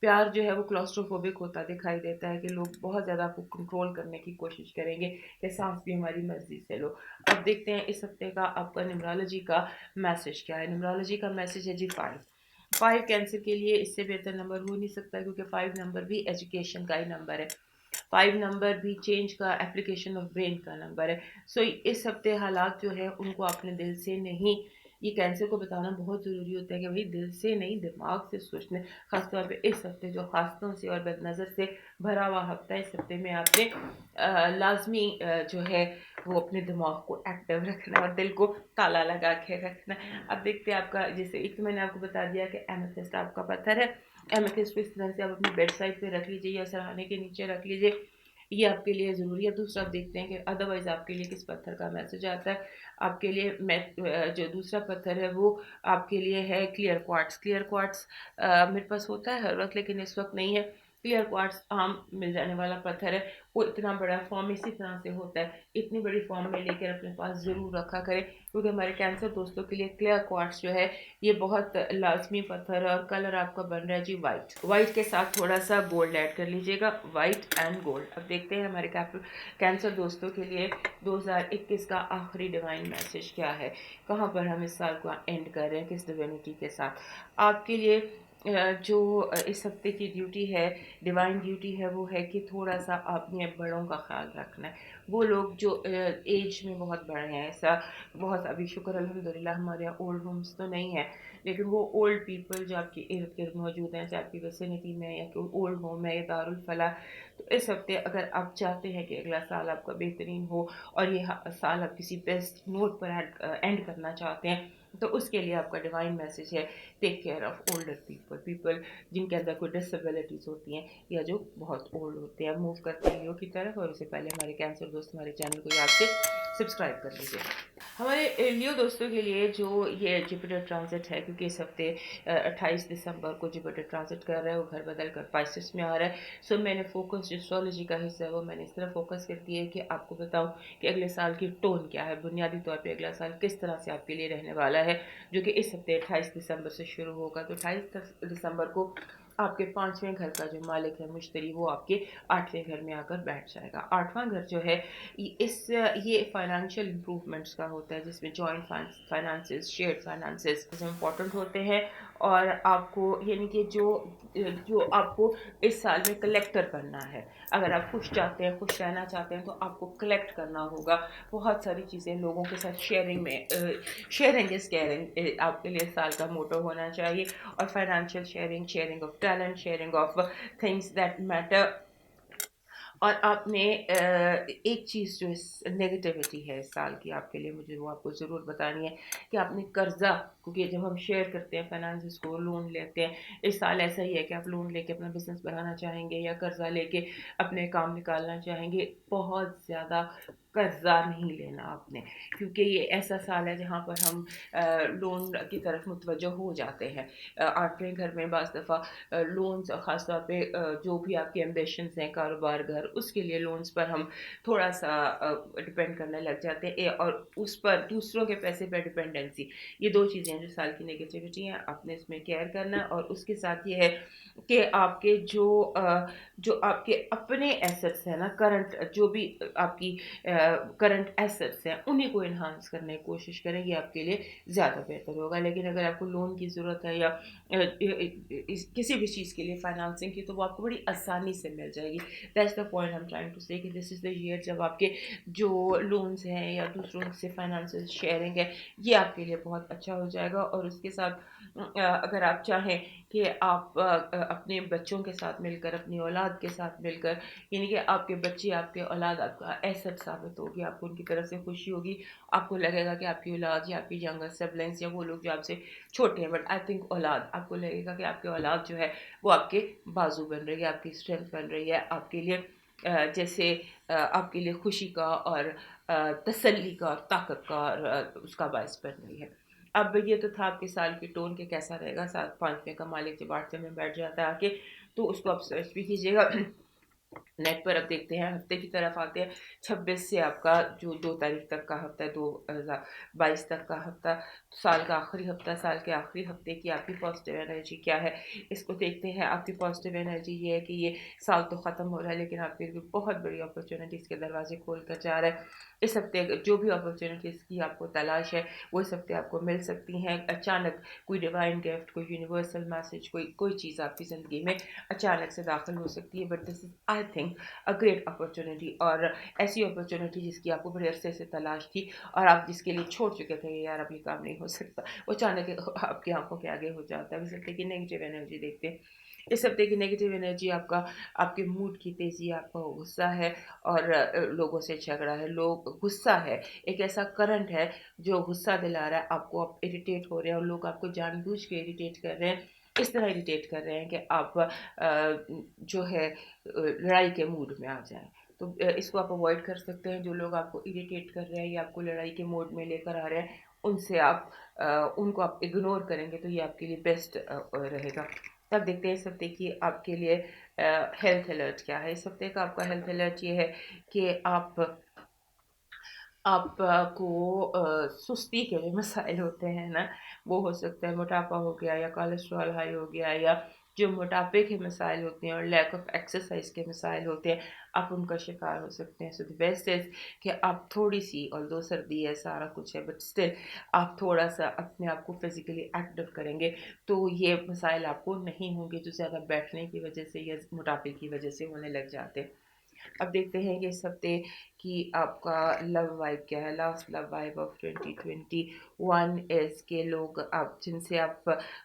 प्यार जो है वो क्लॉस्ट्रोफोबिक होता दिखाई देता है, कि लोग बहुत ज़्यादा आपको कंट्रोल करने की कोशिश करेंगे कि सांस भी हमारी मर्जी से लो। अब देखते हैं इस हफ्ते का आपका न्यूमरोलॉजी का मैसेज क्या है। न्यूमरोलॉजी का मैसेज है जी 5। 5 कैंसर के लिए इससे बेहतर नंबर हो नहीं सकता, क्योंकि 5 नंबर भी एजुकेशन का ही नंबर है। 5 नंबर भी चेंज का, एप्लीकेशन ऑफ ब्रेन का नंबर है। सो इस हफ्ते हालात जो है उनको अपने दिल से नहीं, ये कैंसर को बताना बहुत ज़रूरी होता है कि भाई दिल से नहीं, दिमाग से सोचने। खासतौर पे इस हफ्ते जो खासतों से और बदनज़र से भरा हुआ हफ्ता है, इस हफ्ते में आपने लाजमी जो है वो अपने दिमाग को एक्टिव रखना और दिल को ताला लगा के रखना। अब देखते हैं आपका, जैसे एक तो मैंने आपको बता दिया कि एमेथिस्ट आपका पत्थर है। एमेथिस्ट को इस तरह से आप अपनी बेड साइड पे रख लीजिए या सराहने के नीचे रख लीजिए, ये आपके लिए ज़रूरी है। दूसरा आप देखते हैं कि अदरवाइज़ आपके लिए किस पत्थर का मैसेज आता है। आपके लिए मैं जो दूसरा पत्थर है वो आपके लिए है क्लियर क्वार्ट्स। क्लियर क्वार्ट्स मेरे पास होता है हर वक्त, लेकिन इस वक्त नहीं है। क्लियर क्वार्ट्स आम मिल जाने वाला पत्थर है, वो इतना बड़ा फॉर्म इसी तरह से होता है, इतनी बड़ी फॉर्म में लेकर अपने पास ज़रूर रखा करें, क्योंकि हमारे कैंसर दोस्तों के लिए क्लियर क्वार्ट्स जो है ये बहुत लाजमी पत्थर है। और कलर आपका बन रहा है जी वाइट, वाइट के साथ थोड़ा सा गोल्ड ऐड कर लीजिएगा, वाइट एंड गोल्ड। अब देखते हैं हमारे कैंसर दोस्तों के लिए 2021 का आखिरी डिवाइन मैसेज क्या है, कहाँ पर हम इस साल को एंड कर रहे हैं, किस डिविनिटी के साथ। आपके लिए जो इस हफ्ते की ड्यूटी है, डिवाइन ड्यूटी है, वो है कि थोड़ा सा अपने बड़ों का ख्याल रखना है। वो लोग जो एज में बहुत बड़े हैं, ऐसा बहुत, अभी शुक्र अल्हम्दुलिल्लाह हमारे यहाँ ओल्ड होम्स तो नहीं है, लेकिन वो ओल्ड पीपल जो आपके इर्द गिर्द मौजूद हैं, चाहे आपकी विसिनिटी में या कोई ओल्ड होम है या दारुल फलाह, तो इस हफ्ते अगर आप चाहते हैं कि अगला साल आपका बेहतरीन हो और ये साल आप किसी बेस्ट नोट पर एंड करना चाहते हैं, तो उसके लिए आपका डिवाइन मैसेज है, take care of older people, people जिनके अंदर कोई डिसेबिलिटीज होती हैं या जो बहुत ओल्ड होते हैं। मूव करते हैं लियो की तरफ, और उससे पहले हमारे कैंसर दोस्त हमारे चैनल को याद से सब्सक्राइब कर लीजिए। हमारे लियो दोस्तों के लिए जो ये जुपिटर ट्रांजिट है, क्योंकि इस हफ्ते 28 दिसंबर को जुपिटर ट्रांजिट कर रहा है, वो घर बदल कर पाइसेस में आ रहा है। सो मैंने फोकस, जो एस्ट्रोलॉजी का हिस्सा है वो मैंने इस तरह फोकस कर दिया है कि आपको बताऊं कि अगले साल की टोन क्या है, बुनियादी तौर पे अगला साल किस तरह से आपके लिए रहने वाला है, जो कि इस हफ्ते 28 दिसंबर से शुरू होगा। तो 28 दिसंबर को आपके 5वें घर का जो मालिक है मुश्तरी, वो आपके 8वें घर में आकर बैठ जाएगा। 8वां घर जो है ये फाइनेंशियल इंप्रूवमेंट्स का होता है, जिसमें joint finances, shared finances important होते हैं। और आपको यानी कि जो जो आपको इस साल में कलेक्टर बनना है, अगर आप खुश चाहते हैं, खुश रहना चाहते हैं, तो आपको कलेक्ट करना होगा बहुत सारी चीज़ें लोगों के साथ शेयरिंग में। शेयरिंग इज केयरिंग आपके लिए साल का मोटो होना चाहिए। और financial sharing, sharing of talent, sharing of things that matter. और आपने एक चीज़ जो इस नेगेटिविटी है इस साल की आपके लिए, मुझे वो आपको ज़रूर बतानी है कि आपने कर्जा, क्योंकि जब हम शेयर करते हैं फाइनेंस को, लोन लेते हैं, इस साल ऐसा ही है कि आप लोन लेके अपना बिजनेस बढ़ाना चाहेंगे या कर्जा लेके अपने काम निकालना चाहेंगे। बहुत ज़्यादा कर्जा नहीं लेना आपने, क्योंकि ये ऐसा साल है जहाँ पर हम लोन की तरफ मुतवज्जो हो जाते हैं। 8वें घर में बाज़ दफ़ा लोन्स, ख़ास तौर पे जो भी आपके एम्बिशंस हैं, कारोबार, घर, उसके लिए लोन्स पर हम थोड़ा सा डिपेंड करने लग जाते हैं, और उस पर दूसरों के पैसे पर डिपेंडेंसी, ये दो चीज़ें हैं जो साल की नेगेटिविटी हैं, आपने इसमें केयर करना है। और उसके साथ ये है कि आपके जो आपके अपने एसेट्स हैं ना, करंट जो भी आपकी करंट एसेट्स हैं, उन्हीं को इन्हांस करने की कोशिश करें, ये आपके लिए ज़्यादा बेहतर होगा। लेकिन अगर आपको लोन की ज़रूरत है या किसी भी चीज़ के लिए फाइनेंसिंग की, तो वो आपको बड़ी आसानी से मिल जाएगी। That's the point I am trying to say कि दिस इज़ द ईयर जब आपके जो लोन्स हैं या दूसरों से फाइनेंशियल शेयरिंग है, ये आपके लिए बहुत अच्छा हो जाएगा। और उसके साथ अगर आप चाहें कि आप अपने बच्चों के साथ मिलकर, अपनी औलाद के साथ मिलकर, यानी कि आपके बच्चे, आपके औलाद आपका एसेट साबित होगी, आपको उनकी तरफ से खुशी होगी, आपको लगेगा कि आपकी औलाद या आपकी यंगर सिबलिंग्स या वो लोग जो आपसे छोटे हैं, बट आई थिंक औलाद, आपको लगेगा कि आपकी औलाद जो है वो आपके बाजू बन रही है, आपकी स्ट्रेंथ बन रही है, आपके लिए जैसे आपके लिए खुशी का और तसल्ली का और ताकत का और उसका बायस बन रही है। अब ये तो था आपके साल की टोन के कैसा रहेगा, 7 5 का मालिक जब 8 में बैठ जाता है आके, तो उसको आप सर्च भी कीजिएगा नेट पर। अब देखते हैं हफ्ते की तरफ आते हैं। 26 से आपका जो 2 तारीख तक का हफ्ता है, 2022 तक का हफ्ता, साल का आखिरी हफ्ता, साल के आखिरी हफ्ते की आपकी पॉजिटिव एनर्जी क्या है, इसको देखते हैं। आपकी पॉजिटिव एनर्जी ये है कि ये साल तो ख़त्म हो रहा है, लेकिन आपके लिए बहुत बड़ी अपॉर्चुनिटीज़ के दरवाजे खोल कर जा रहा है। इस हफ्ते जो भी अपॉर्चुनिटीज़ की आपको तलाश है, वो इस हफ्ते आपको मिल सकती हैं। अचानक कोई डिवाइन गिफ्ट, कोई यूनिवर्सल मैसेज, कोई चीज़ आपकी ज़िंदगी में अचानक से दाखिल हो सकती है। But this is I think a great opportunity, और ऐसी अपॉर्चुनिटी जिसकी आपको बड़े अरसे से तलाश थी और आप जिसके लिए छोड़ चुके थे, यार अब ये काम नहीं हो सकता, वो अचानक आपकी आंखों के आगे हो जाता है। इस हफ्ते की नेगेटिव एनर्जी देखते हैं। इस हफ्ते की नेगेटिव एनर्जी आपका, आपके मूड की तेज़ी, आपका गुस्सा है, और लोगों से झगड़ा है, लोग गुस्सा है, एक ऐसा करंट है जो गुस्सा दिला रहा है आपको, आप इरिटेट हो रहे हैं और लोग आपको जानबूझ के इरिटेट कर रहे हैं, इस तरह इरिटेट कर रहे हैं कि आप जो है लड़ाई के मूड में आ जाएं। तो इसको आप अवॉइड कर सकते हैं। जो लोग आपको इरिटेट कर रहे हैं या आपको लड़ाई के मोड में लेकर आ रहे हैं, उनसे आप उनको आप इग्नोर करेंगे, तो ये आपके लिए बेस्ट रहेगा। तब देखते हैं इस हफ्ते की आपके लिए हेल्थ अलर्ट क्या है इस हफ्ते का? आपका हेल्थ अलर्ट ये है कि आपको सुस्ती के जो मसाइल होते हैं ना, वो हो सकता है मोटापा हो गया या कोलेस्ट्रॉल हाई हो गया, या जो मोटापे के मसाइल होते हैं और लैक ऑफ एक्सरसाइज के मसाइल होते हैं, आप उनका शिकार हो सकते हैं। सो द बेस्ट इज़ कि आप थोड़ी सी, और दो सर्दी है सारा कुछ है, बट स्टिल आप थोड़ा सा अपने आप को फिजिकली एक्टिव करेंगे तो ये मसाइल आपको नहीं होंगे जो ज़्यादा बैठने की वजह से या मोटापे की वजह से होने लग जाते हैं। अब देखते हैं कि इस हफ्ते कि आपका लव वाइब क्या है। Last love vibe of 2021 is के लोग आप जिनसे आप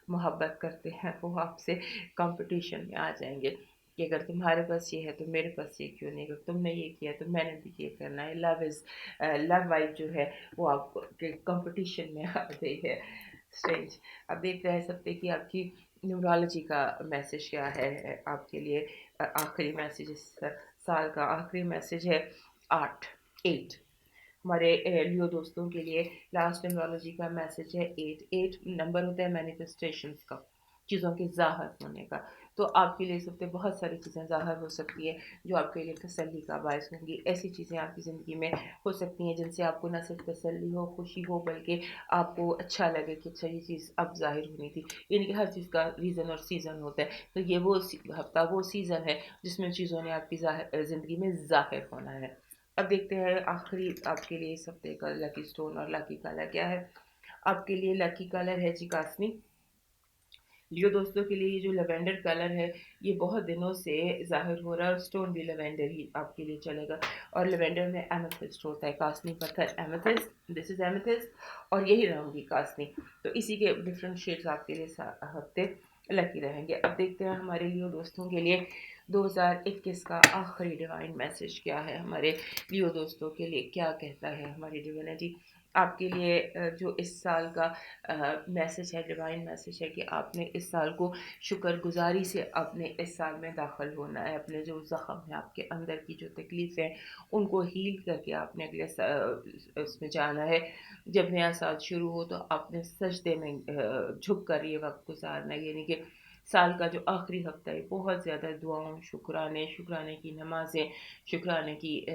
मोहब्बत करते हैं वो आपसे कंपटीशन में आ जाएंगे कि अगर तुम्हारे पास ये है तो मेरे पास ये क्यों नहीं, अगर तुमने ये किया तो मैंने भी ये करना है। लव वाइब जो है वो आपके कंपटीशन में आ गई है। स्ट्रेंज। अब देखते हैं इस हफ्ते की आपकी न्यूमरोलॉजी का मैसेज क्या है आपके लिए। आखिरी मैसेज इस साल का आखिरी मैसेज है 8 8। हमारे लियो दोस्तों के लिए लास्ट न्यूमरोलॉजी का मैसेज है 8 8 नंबर होता है मैनिफेस्टेशंस का, चीज़ों के ज़ाहिर होने का। तो आपके लिए इस हफ्ते बहुत सारी चीज़ें ज़ाहिर हो सकती है जो आपके लिए तसल्ली का बायस होंगी। ऐसी चीज़ें आपकी ज़िंदगी में हो सकती हैं जिनसे आपको न सिर्फ तसल्ली हो, खुशी हो, बल्कि आपको अच्छा लगे कि अच्छा ये चीज़ अब ज़ाहिर होनी थी। यानी कि हर चीज़ का रीज़न और सीज़न होता है। तो ये वो हफ्ता वो सीज़न है जिसमें चीज़ों ने आपकी ज़िंदगी में ज़ाहिर होना है। अब देखते हैं आखिरी आपके लिए इस हफ्ते का लकी स्टोन और लकी कलर क्या है। आपके लिए लकी कलर है जी कास्मी। लियो दोस्तों के लिए ये जो लेवेंडर कलर है ये बहुत दिनों से ज़ाहिर हो रहा है, और स्टोन भी लेवेंडर ही आपके लिए चलेगा। और लेवेंडर में एमेथिस्ट होता है, कास्मी पत्थर एमेथिस्ट, दिस इज एमेथिस्ट, और यही रहूँगी कास्मी। तो इसी के डिफरेंट शेड्स आपके लिए हफ्ते लकी रहेंगे। अब देखते हैं हमारे लियो दोस्तों के लिए 2021 का आखिरी डिवाइन मैसेज क्या है। हमारे लियो दोस्तों के लिए क्या कहता है हमारी डिविनिटी आपके लिए। जो इस साल का मैसेज है, डिवाइन मैसेज है कि आपने इस साल को शुक्रगुजारी से अपने इस साल में दाखिल होना है। अपने जो ज़ख्म है, आपके अंदर की जो तकलीफ़ है, उनको हील करके आपने अगले उसमें जाना है। जब नया साल शुरू हो तो आपने सजदे में झुक कर ये वक्त गुजारना है। यानी कि साल का जो आखिरी हफ्ता है बहुत ज़्यादा दुआओं, शुक्राने की नमाज़ें, शुक्राने की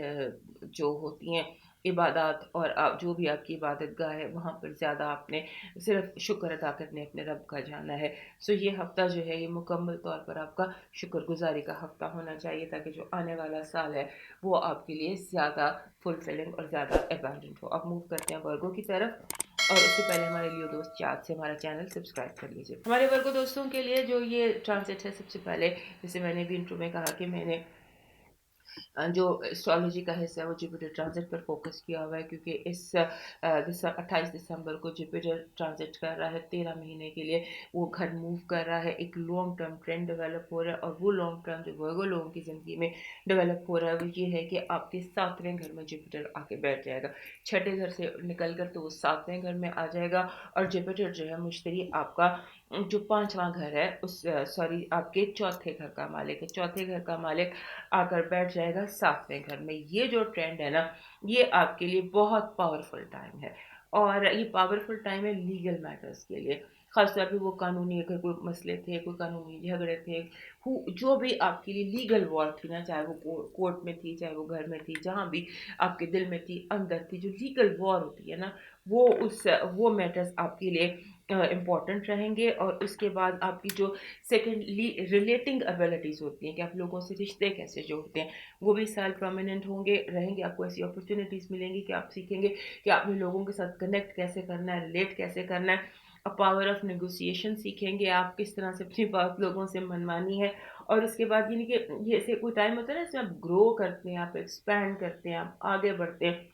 जो होती हैं इबादत, और आप जो भी आपकी इबादत गाह है वहाँ पर ज़्यादा आपने सिर्फ शुक्र अदा करने अपने रब का जाना है। सो ये हफ़्ता जो है ये मुकम्मल तौर पर आपका शुक्रगुजारी का हफ़्ता होना चाहिए ताकि जो आने वाला साल है वो आपके लिए ज़्यादा फुलफिलिंग और ज़्यादा एबंडेंट हो। अब मूव करते हैं वर्गों की तरफ, और उससे पहले हमारे लिए दोस्त याद से हमारा चैनल सब्सक्राइब कर लीजिए। हमारे वर्गो दोस्तों के लिए जो ये ट्रांजिट है, सबसे पहले जैसे मैंने भी इंट्रो में कहा कि मैंने जो एस्ट्रोलॉजी का हिस्सा है वो जुपिटर ट्रांजिट पर फोकस किया हुआ है, क्योंकि इस 28 दिसंबर को जुपिटर ट्रांजिट कर रहा है 13 महीने के लिए। वो घर मूव कर रहा है, एक लॉन्ग टर्म ट्रेंड डेवलप हो रहा है, और वो लॉन्ग टर्म जो वर्गो लोगों की ज़िंदगी में डेवलप हो रहा है वो ये है कि आपके 7वें घर में जुपिटर आके बैठ जाएगा। छठे घर से निकल कर तो वो 7वें घर में आ जाएगा, और जुपिटर जो है मुश्तरी आपका जो 5वां घर है उस सॉरी आपके चौथे घर का मालिक है। चौथे घर का मालिक आकर बैठ जाएगा 7वें घर में। ये जो ट्रेंड है ना, ये आपके लिए बहुत पावरफुल टाइम है, और ये पावरफुल टाइम है लीगल मैटर्स के लिए। खासतौर पे वो कानूनी अगर कोई मसले थे, कोई कानूनी झगड़े थे, जो भी आपके लिए लीगल वॉर थी ना, चाहे वो कोर्ट में थी, चाहे वो घर में थी, जहाँ भी आपके दिल में थी, अंदर थी, जो लीगल वॉर होती है ना, वो मैटर्स आपके लिए इम्पॉर्टेंट रहेंगे। और उसके बाद आपकी जो सेकेंडली रिलेटिंग एबिलिटीज़ होती हैं कि आप लोगों से रिश्ते कैसे जोड़ते हैं, वो भी साल प्रोमिनेंट होंगे रहेंगे। आपको ऐसी अपॉर्चुनिटीज़ मिलेंगी कि आप सीखेंगे कि आपने लोगों के साथ कनेक्ट कैसे करना है, रिलेट कैसे करना है। पावर ऑफ नेगोशिएशन सीखेंगे आप, किस तरह से अपनी बात लोगों से मनवानी है। और उसके बाद यानी कि ये ऐसे कोई टाइम होता है ना इसमें आप ग्रो करते हैं, आप एक्सपैंड करते हैं, आप आगे बढ़ते हैं,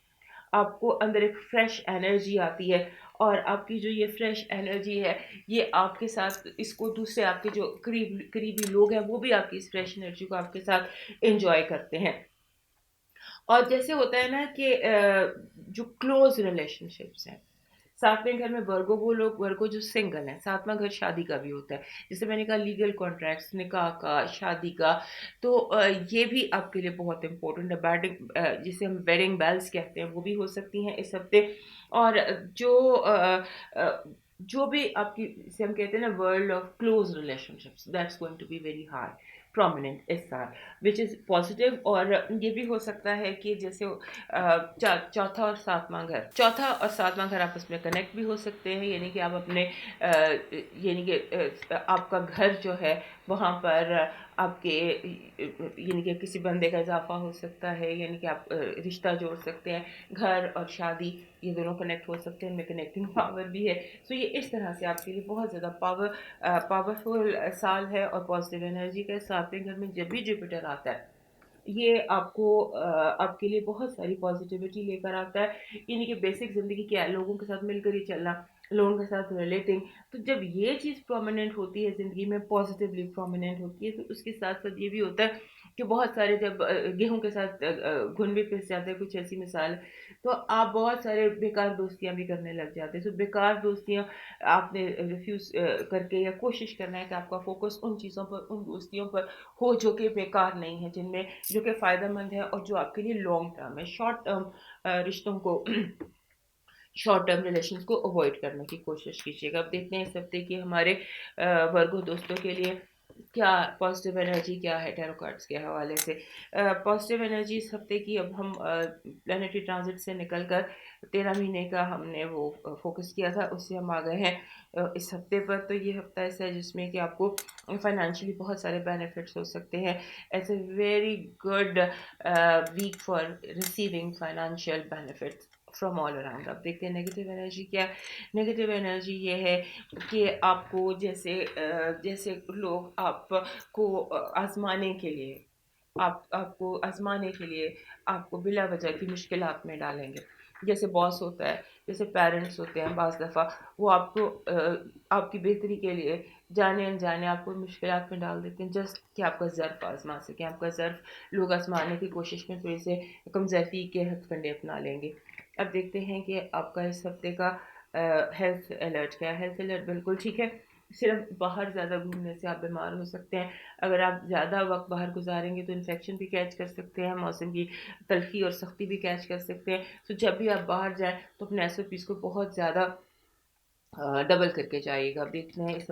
आपको अंदर एक फ्रेश एनर्जी आती है। और आपकी जो ये फ्रेश एनर्जी है, ये आपके साथ इसको दूसरे आपके जो करीबी लोग हैं वो भी आपकी इस फ्रेश एनर्जी को आपके साथ एंजॉय करते हैं। और जैसे होता है ना कि जो क्लोज रिलेशनशिप्स हैं, 7वें घर में वर्गो, वो लोग वर्गो जो सिंगल हैं, 7वां घर शादी का भी होता है, जैसे मैंने कहा लीगल कॉन्ट्रैक्ट्स, निकाह का, शादी का। तो ये भी आपके लिए बहुत इंपॉर्टेंट है। जिसे हम वेडिंग बेल्स कहते हैं वो भी हो सकती हैं इस हफ्ते। और जो भी आपकी, जिसे हम कहते हैं ना world of close relationships, that's going to be very high. Prominent इस साल, विच इज़ पॉजिटिव। और ये भी हो सकता है कि जैसे चौथा और सातवां घर आपस में कनेक्ट भी हो सकते हैं, यानी कि आप अपने यानी कि आपका घर जो है वहाँ पर आपके यानी कि किसी बंदे का इजाफा हो सकता है, यानी कि आप रिश्ता जोड़ सकते हैं। घर और शादी ये दोनों कनेक्ट हो सकते हैं, इनमें कनेक्टिंग पावर भी है। सो ये इस तरह से आपके लिए बहुत ज़्यादा पावरफुल साल है। और पॉजिटिव एनर्जी का सातवें घर में जब भी जुपिटर आता है, ये आपके लिए बहुत सारी पॉजिटिविटी लेकर आता है, यानी कि बेसिक ज़िंदगी क्या है, लोगों के साथ मिलकर ही चलना, लोगों के साथ रिलेटिंग। तो जब ये चीज़ प्रोमिनेंट होती है ज़िंदगी में, पॉजिटिवली प्रोमिनेंट होती है, तो उसके साथ साथ ये भी होता है कि बहुत सारे जब गेहूं के साथ घुन भी पिस जाते हैं, कुछ ऐसी मिसाल है, तो आप बहुत सारे बेकार दोस्तियां भी करने लग जाते हैं। तो बेकार दोस्तियां आपने रिफ्यूज करके, या कोशिश करना है कि आपका फोकस उन चीज़ों पर, उन दोस्तियों पर हो जो कि बेकार नहीं है, जिनमें जो कि फ़ायदेमंद है और जो आपके लिए लॉन्ग टर्म है। शॉर्ट टर्म रिश्तों को शॉर्ट टर्म रिलेशंस को अवॉइड करने की कोशिश कीजिएगा। अब देखते हैं इस हफ्ते की हमारे वर्गो दोस्तों के लिए क्या पॉजिटिव एनर्जी क्या है टैरो कार्ड्स के हवाले से। पॉजिटिव एनर्जी इस हफ्ते की, अब हम प्लानिटरी ट्रांजिट से निकल कर 13 महीने का हमने वो फोकस किया था, उससे हम आ गए हैं इस हफ्ते पर। तो ये हफ्ता ऐसा है जिसमें कि आपको फाइनेंशियली बहुत सारे बेनिफिट्स हो सकते हैं। It's a very good week for receiving financial benefits from all around. अब देखते हैं नेगेटिव एनर्जी क्या। नेगेटिव एनर्जी ये है कि आपको जैसे लोग आपको आजमाने के लिए, आपको आजमाने के लिए आपको बिला वजह की मुश्किलात में डालेंगे। जैसे बॉस होता है, जैसे पेरेंट्स होते हैं, बाज़ दफ़ा वो आपको आपकी बेहतरी के लिए जाने अनजाने आपको मुश्किलात में डाल देते हैं, जस्ट कि आपका ज़र्फ़ आजमा सकें। आपका ज़र्फ़ लोग आजमाने की कोशिश में थोड़ी से कमज़र्फ़ी के हथकंडे अपना लेंगे। अब देखते हैं कि आपका इस हफ्ते का हेल्थ अलर्ट क्या है। हेल्थ अलर्ट बिल्कुल ठीक है, सिर्फ बाहर ज़्यादा घूमने से आप बीमार हो सकते हैं। अगर आप ज़्यादा वक्त बाहर गुजारेंगे तो इन्फेक्शन भी कैच कर सकते हैं, मौसम की तल्खी और सख्ती भी कैच कर सकते हैं। तो जब भी आप बाहर जाएं तो अपने एसओपीज़ को बहुत ज़्यादा डबल करके जाइएगा। अब देखते हैं इस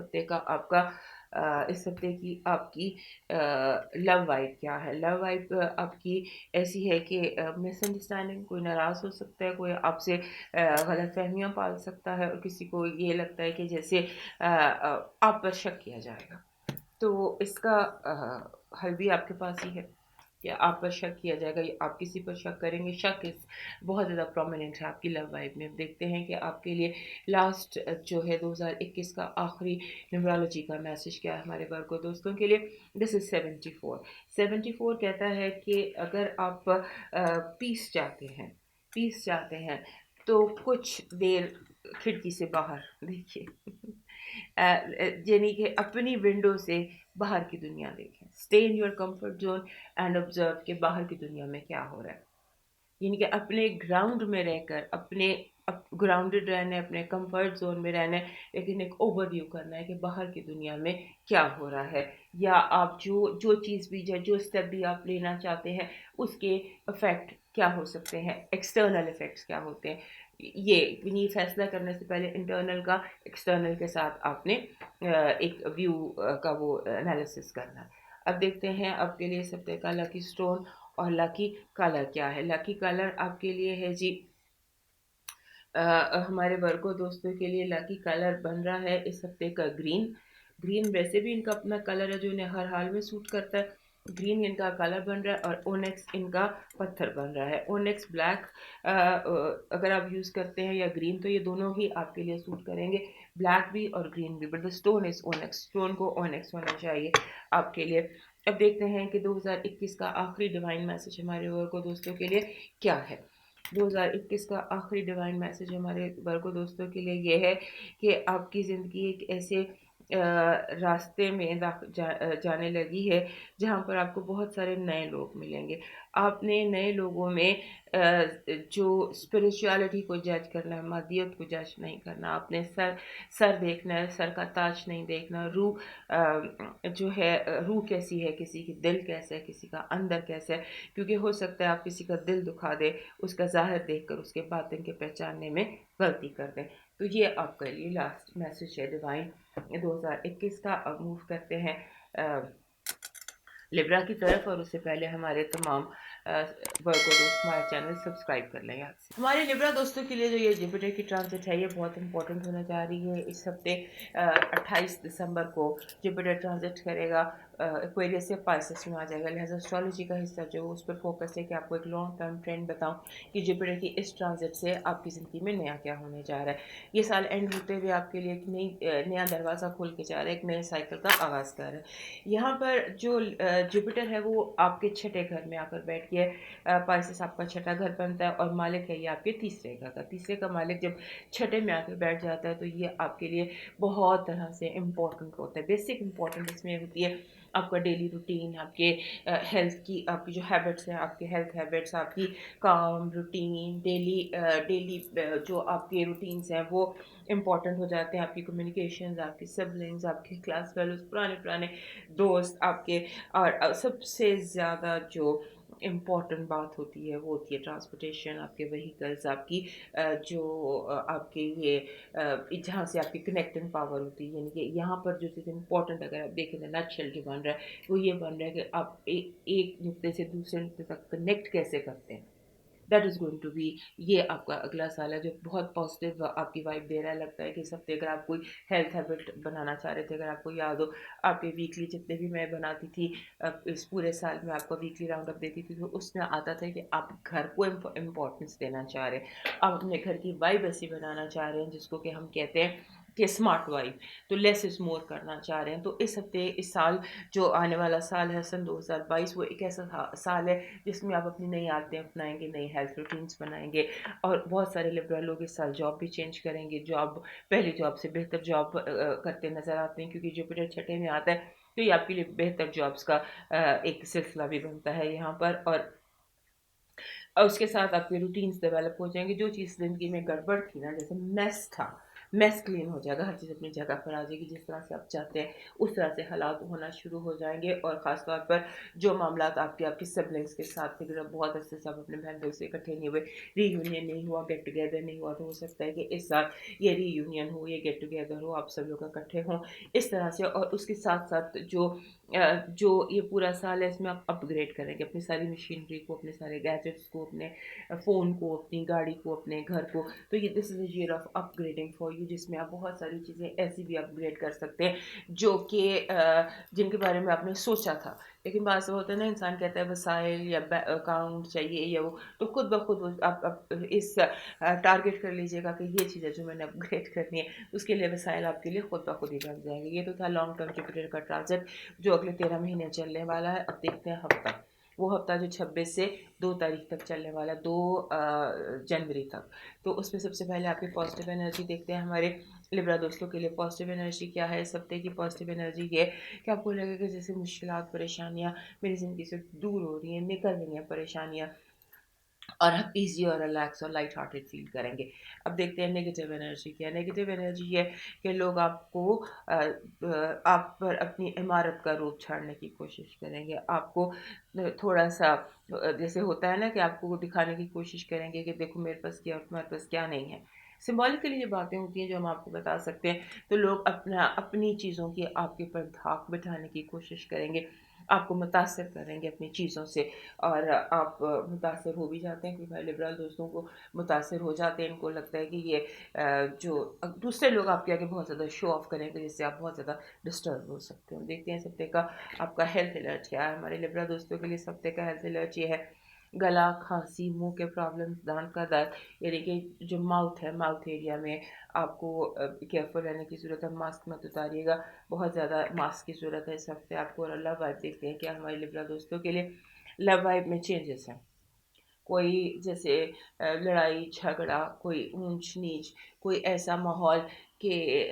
हफ्ते की आपकी लव वाइब क्या है। लव वाइब आपकी ऐसी है कि मिसअंडरस्टैंडिंग, कोई नाराज़ हो सकता है, कोई आपसे गलत फहमियाँ पाल सकता है, और किसी को ये लगता है कि जैसे आप पर शक किया जाएगा। तो इसका हल भी आपके पास ही है कि आप पर शक किया जाएगा, या आप किसी पर शक करेंगे। शक इस बहुत ज़्यादा प्रोमिनेंट है आपकी लव लाइफ में। देखते हैं कि आपके लिए लास्ट जो है 2021 का आखिरी न्यूमरोलॉजी का मैसेज क्या है हमारे वर्गो दोस्तों के लिए। This is 74। 74 कहता है कि अगर आप पीस चाहते हैं तो कुछ देर खिड़की से बाहर देखिए, यानी कि अपनी विंडो से बाहर की दुनिया देखें। Stay in your comfort zone and observe कि बाहर की दुनिया में क्या हो रहा है। यानी कि अपने ग्राउंड में रहकर, अपने ग्राउंडेड रहना है, अपने कंफर्ट जोन में रहना है, लेकिन एक ओवरव्यू करना है कि बाहर की दुनिया में क्या हो रहा है, या आप जो जो चीज़ भी, जो स्टेप भी आप लेना चाहते हैं, उसके इफेक्ट क्या हो सकते हैं, एक्सटर्नल इफेक्ट्स क्या होते हैं। ये फैसला करने से पहले इंटरनल का एक्सटर्नल के साथ आपने एक व्यू का वो एनालिसिस करना है। अब देखते हैं आपके लिए इस हफ्ते का लकी स्टोन और लकी कलर क्या है। लकी कलर आपके लिए है जी, हमारे वर्गो दोस्तों के लिए लकी कलर बन रहा है इस हफ्ते का ग्रीन। ग्रीन वैसे भी इनका अपना कलर है जो इन्हें हर हाल में सूट करता है। ग्रीन इनका कलर बन रहा है, और ओनेक्स इनका पत्थर बन रहा है। ओनेक्स ब्लैक अगर आप यूज़ करते हैं, या ग्रीन, तो ये दोनों ही आपके लिए सूट करेंगे, ब्लैक भी और ग्रीन भी। But the stone is ओनेक्स, stone को ओनेक्स होना चाहिए आपके लिए। अब देखते हैं कि 2021 का आखिरी डिवाइन मैसेज हमारे वर्गो दोस्तों के लिए क्या है। 2021 का आखिरी डिवाइन मैसेज हमारे वर्गो दोस्तों के लिए ये है कि आपकी ज़िंदगी एक ऐसे रास्ते में जाने लगी है जहाँ पर आपको बहुत सारे नए लोग मिलेंगे। आपने नए लोगों में जो स्पिरिचुअलिटी को जज करना है, मादियत को जज नहीं करना। आपने सर सर देखना है, सर का ताज नहीं देखना। जो है रूह कैसी है, किसी की दिल कैसा है, किसी का अंदर कैसा है, क्योंकि हो सकता है आप किसी का दिल दुखा दे, उसका ज़ाहिर देखकर उसके बातिन के पहचानने में गलती कर दें। तो ये आपके लिए लास्ट मैसेज है डिवाइन 2021 का। अब मूव करते हैं लिब्रा की तरफ, और उससे पहले हमारे तमाम वर्को दोस्त हमारा चैनल सब्सक्राइब कर लें याद से। हमारे लिब्रा दोस्तों के लिए जो ये जुपिटर की ट्रांजिट है ये बहुत इंपॉर्टेंट होने जा रही है। इस हफ्ते 28 दिसंबर को जुपिटर ट्रांजिट करेगा, एक्वेरियस से पाइसेस में आ जाएगा। लिहाजा एस्ट्रोलॉजी का हिस्सा जो उस पर फोकस है कि आपको एक लॉन्ग टर्म ट्रेंड बताऊं कि जुपिटर की इस ट्रांजिट से आपकी ज़िंदगी में नया क्या होने जा रहा है। ये साल एंड होते हुए आपके लिए एक नया दरवाज़ा खोल के जा रहा है, एक नए साइकिल का आगाज़ कर रहा है। यहाँ पर जो जुपिटर है वो आपके छठे घर में आकर बैठ गया। पाइसेस आपका छठा घर बनता है और मालिक है ये आपके तीसरे घर का। तीसरे का मालिक जब छठे में आकर बैठ जाता है तो ये आपके लिए बहुत तरह से इम्पोर्टेंट होता है। बेसिक इम्पोर्टेंट इसमें होती है आपका डेली रूटीन, आपके हेल्थ की, आपकी जो हैबिट्स हैं, आपके हेल्थ हैबिट्स, आपकी काम रूटीन, डेली जो आपके रूटीन्स हैं वो इम्पॉर्टेंट हो जाते हैं। आपकी कम्युनिकेशंस, आपके सिबलिंग्स, आपके क्लास फेलोज, पुराने पुराने दोस्त आपके, और सबसे ज़्यादा जो इम्पॉर्टेंट बात होती है वो होती है ट्रांसपोर्टेशन, आपके व्हीकल्स, आपकी जो आपके ये जहाँ से आपकी कनेक्टिंग पावर होती है। यानी कि यहाँ पर जो चीज़ इम्पॉर्टेंट अगर आप देखें तो नटशेल जो बन रहा है वो ये बन रहा है कि आप एक नुक्ते से दूसरे नुक्ते तक कनेक्ट कैसे करते हैं। That is going to be, ये आपका अगला साल है जो बहुत पॉजिटिव आपकी वाइब दे रहा है। लगता है कि इस हफ्ते अगर आप कोई हेल्थ हैबिट बनाना चाह रहे थे, अगर आपको याद हो आपके वीकली जितने भी मैं बनाती थी, इस पूरे साल में आपको वीकली राउंड अप देती थी, तो उसमें आता था कि आप घर को इम्पोर्टेंस देना चाह रहे हैं, आप अपने घर की वाइब ऐसी बनाना चाह रहे हैं जिसको कि हम कहते हैं कि स्मार्ट वाइब, तो लेस इज मोर करना चाह रहे हैं। तो इस हफ्ते, इस साल जो आने वाला साल है सन 2022, वो एक ऐसा साल है जिसमें आप अपनी नई आदतें अपनाएंगे, नई हेल्थ रूटीन्स बनाएंगे, और बहुत सारे लिबरल लोग इस साल जॉब भी चेंज करेंगे। जॉब, पहली जॉब से बेहतर जॉब करते नजर आते हैं, क्योंकि जुपिटर छठे में आता है तो ये आपके लिए बेहतर जॉब्स का एक सिलसिला भी बनता है यहाँ पर। और उसके साथ आपके रूटीन्स डेवलप हो जाएंगे। जो चीज़ ज़िंदगी में गड़बड़ थी ना, जैसे मेस था, मेस क्लीन हो जाएगा, हर चीज़ अपनी जगह पर आ जाएगी, जिस तरह से आप चाहते हैं उस तरह से हालात होना शुरू हो जाएंगे। और ख़ास तौर पर जो मामला आपके आपके सिबलिंग्स के साथ थे, जब बहुत अच्छे से आप अपने बहन भाई से इकट्ठे नहीं हुए, रीयूनियन नहीं हुआ, गेट टुगेदर नहीं हुआ, तो हो सकता है कि इस साल ये रीयूनियन हो, ये गेट टुगेदर हो, आप सब लोग इकट्ठे हों इस तरह से। और उसके साथ साथ जो ये पूरा साल है इसमें आप अपग्रेड करेंगे अपनी सारी मशीनरी को, अपने सारे गैजेट्स को, अपने फ़ोन को, अपनी गाड़ी को, अपने घर को। तो ये this is a year of upgrading for you, जिसमें आप बहुत सारी चीज़ें ऐसी भी अपग्रेड कर सकते हैं जो कि जिनके बारे में आपने सोचा था, लेकिन बात से होता है ना, इंसान कहता है वसाइल या अकाउंट चाहिए या वो, तो खुद ब खुद आप इस टारगेट कर लीजिएगा कि ये चीज़ है जो मैंने अपग्रेड करनी है, उसके लिए वसाइल आपके लिए खुद ब खुद ही बन जाएंगे। ये तो था लॉन्ग टर्म जुपिटर का ट्रांजिट जो अगले 13 महीने चलने वाला है। अब देखते हैं हफ्ता, वो हफ्ता जो 26 से 2 तारीख तक चलने वाला है, 2 जनवरी तक। तो उसमें सबसे पहले आपकी पॉजिटिव एनर्जी देखते हैं। हमारे लिब्रा दोस्तों के लिए पॉजिटिव एनर्जी क्या है इस हफ्ते की? पॉजिटिव एनर्जी ये कि आपको लगेगा जैसे मुश्किलात, परेशानियाँ मेरी ज़िंदगी से दूर हो रही हैं, निकल रही हैं परेशानियाँ, और आप ईज़ी और रिलैक्स और लाइट हार्टेड फ़ील करेंगे। अब देखते हैं नेगेटिव एनर्जी क्या है। नेगेटिव एनर्जी ये है कि लोग आपको आप पर अपनी इमारत का रूप छाड़ने की कोशिश करेंगे। आपको थोड़ा-सा जैसे होता है ना कि आपको वो दिखाने की कोशिश करेंगे कि देखो मेरे पास क्या है और तुम्हारे पास क्या नहीं है। सिंबॉलिकली ये बातें होती हैं जो हम आपको बता सकते हैं। तो लोग अपनी चीज़ों की आपके ऊपर धाक बिठाने की कोशिश करेंगे, आपको मुतासिर करेंगे अपनी चीज़ों से, और आप मुतासिर हो भी जाते हैं। क्योंकि लिबरल दोस्तों को मुतासिर हो जाते हैं, इनको लगता है कि ये जो दूसरे लोग आपके आगे बहुत ज़्यादा शो ऑफ करेंगे जिससे आप बहुत ज़्यादा डिस्टर्ब हो सकते हैं। देखते हैं इस हफ्ते का आपका हेल्थ अलर्ट क्या है। हमारे लिबरल दोस्तों के लिए इस हफ्ते का हेल्थ अलर्ट ये है: गला, खांसी, मुंह के प्रॉब्लम्स, दांत का दर्द, यानी कि जो माउथ है, माउथ एरिया में आपको केयरफुल रहने की ज़रूरत है। मास्क मत उतारिएगा, बहुत ज़्यादा मास्क की ज़रूरत है इस हफ्ते आपको। और लव वाइब देखते हैं क्या हमारे लिब्रा दोस्तों के लिए लव वाइब में चेंजेस हैं। कोई जैसे लड़ाई झगड़ा, कोई ऊंच नीच, कोई ऐसा माहौल कि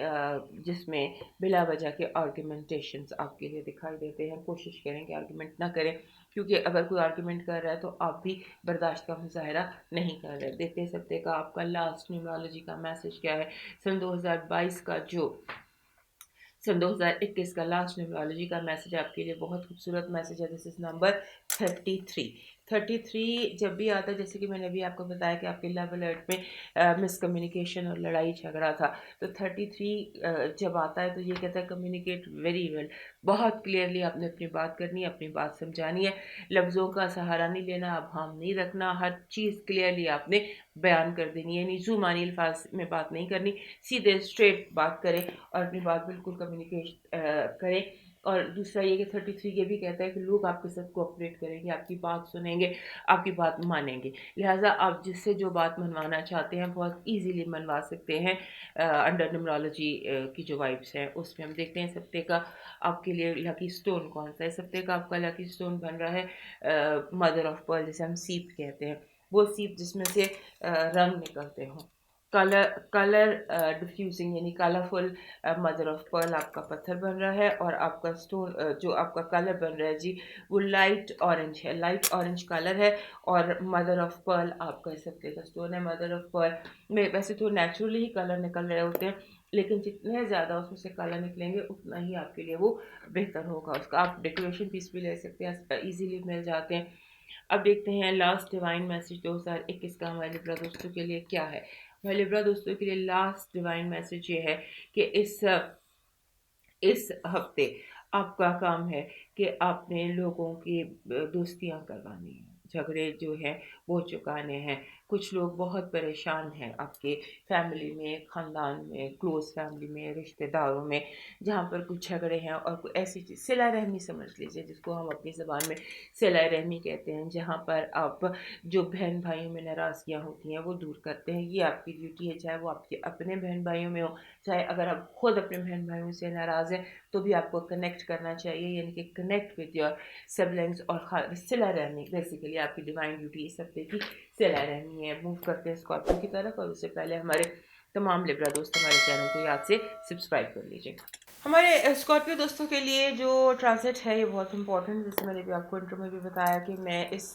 जिसमें बिला वजह के आर्गुमेंटेशंस आपके लिए दिखाई देते हैं। कोशिश करें कि आर्गुमेंट ना करें, क्योंकि अगर कोई आर्गुमेंट कर रहा है तो आप भी बर्दाश्त का मुजाहरा नहीं कर रहे। देखते सकते का आपका लास्ट न्यूमरोलॉजी का मैसेज क्या है। सन 2022 का जो सन 2021 का लास्ट न्यूमरोलॉजी का मैसेज आपके लिए बहुत खूबसूरत मैसेज है। This is number 33। 33 जब भी आता है, जैसे कि मैंने अभी आपको बताया कि आपके लव अलर्ट में मिसकम्युनिकेशन और लड़ाई झगड़ा था, तो 33 जब आता है तो ये कहता है कम्युनिकेट वेरी वेल। बहुत क्लियरली आपने अपनी बात करनी है, अपनी बात समझानी है, लफ्ज़ों का सहारा नहीं लेना, अभाम नहीं रखना, हर चीज़ क्लियरली आपने बयान कर देनी है, यानी ज़ुबानी अल्फाज में बात नहीं करनी, सीधे स्ट्रेट बात करें और अपनी बात बिल्कुल कम्युनिकेट करें। और दूसरा ये कि 33 ये भी कहता है कि लोग आपके साथ कोऑपरेट करेंगे, आपकी बात सुनेंगे, आपकी बात मानेंगे। लिहाजा आप जिससे जो बात मनवाना चाहते हैं बहुत ईज़िली मनवा सकते हैं। अंडर न्यूमरोलॉजी की जो वाइब्स हैं उसमें हम देखते हैं इस हफ्ते का आपके लिए लकी स्टोन कौन सा है। इस हफ्ते का आपका लकी स्टोन बन रहा है मदर ऑफ पर्ल, जिसे हम सीप कहते हैं। वो सीप जिसमें से रंग निकलते हों, कलर कलर डिफ्यूजिंग यानी कलरफुल मदर ऑफ पर्ल आपका पत्थर बन रहा है। और आपका स्टोन जो आपका कलर बन रहा है जी, वो लाइट ऑरेंज है, लाइट ऑरेंज कलर है। और मदर ऑफ पर्ल आपका इस हफ्ते का स्टोन है। मदर ऑफ पर्ल में वैसे तो नेचुरली ही कलर निकल रहे होते हैं, लेकिन जितने ज़्यादा उसमें से कलर निकलेंगे उतना ही आपके लिए वो बेहतर होगा। उसका आप डेकोरेशन पीस भी ले सकते हैं, ईजीली मिल जाते हैं। अब देखते हैं लास्ट डिवाइन मैसेज 2021 का हमारे लिब्रा दोस्तों के लिए क्या है। हमारे लिब्रा दोस्तों के लिए लास्ट डिवाइन मैसेज ये है कि इस हफ्ते आपका काम है कि आपने लोगों की दोस्तियां करवानी है, झगड़े जो हैं वो चुकाने हैं। कुछ लोग बहुत परेशान हैं आपके फैमिली में, ख़ानदान में, क्लोज़ फैमिली में, रिश्तेदारों में, जहाँ पर कुछ झगड़े हैं और कोई ऐसी चीज़ सिला रहमी समझ लीजिए, जिसको हम अपनी ज़बान में सिला रहमी कहते हैं, जहाँ पर आप जो बहन भाइयों में नाराज़गियाँ होती हैं वो दूर करते हैं। ये आपकी ड्यूटी है, चाहे वो आपके अपने बहन भाइयों में हो, चाहे अगर आप खुद अपने बहन भाइयों से नाराज़ हैं तो भी आपको कनेक्ट करना चाहिए, यानी कि कनेक्ट विद योर सिबलिंग्स। और सिला रहमी बेसिकली आपकी डिवाइन ड्यूटी इस हफ्ते की सिला रहमी है। मूव करते हैं स्कॉर्पियो की तरफ, और उससे पहले हमारे तमाम लिब्रा दोस्त हमारे चैनल को याद से सब्सक्राइब कर लीजिएगा। हमारे स्कॉर्पियो दोस्तों के लिए जो ट्रांसिट है ये बहुत इंपॉर्टेंट, जैसे मैंने भी आपको इंट्रो में भी बताया कि मैं इस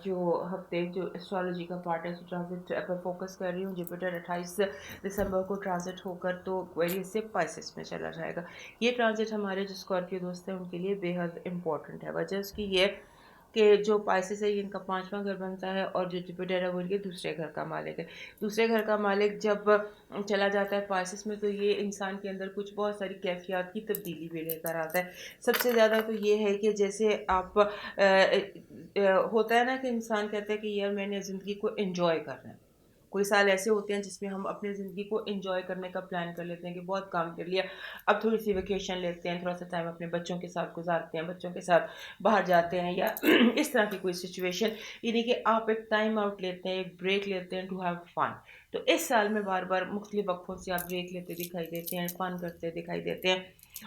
जो हफ्ते जो एस्ट्रोलॉजी का पार्ट है उस ट्रांसिट पर फोकस कर रही हूँ। जुपिटर 28 दिसंबर को ट्रांसिट होकर तो एक्वेरियस से पाइसेस में चला जाएगा। ये ट्रांसिट हमारे जो स्कॉर्पियो दोस्त हैं उनके लिए बेहद इंपॉर्टेंट है। वजह उसकी ये कि जो पाइसेस है ये इनका 5वां घर बनता है, और जो जुपिटर है वो इनके दूसरे घर का मालिक है। दूसरे घर का मालिक जब चला जाता है पाइसेस में तो ये इंसान के अंदर कुछ बहुत सारी कैफियत की तब्दीली भी लेकर आता है। सबसे ज़्यादा तो ये है कि जैसे आप होता है ना कि इंसान कहता है कि यार मैंने ज़िंदगी को एंजॉय करना है। कोई साल ऐसे होते हैं जिसमें हम अपनी ज़िंदगी को एंजॉय करने का प्लान कर लेते हैं कि बहुत काम कर लिया, अब थोड़ी सी वेकेशन लेते हैं, थोड़ा सा टाइम अपने बच्चों के साथ गुजारते हैं, बच्चों के साथ बाहर जाते हैं, या इस तरह की कोई सिचुएशन, यानी कि आप एक टाइम आउट लेते हैं, एक ब्रेक लेते हैं टू हैव फन। तो इस साल में बार बार मुख्तलिफ वक्फों से आप ब्रेक लेते दिखाई देते हैं, फ़न करते दिखाई देते हैं,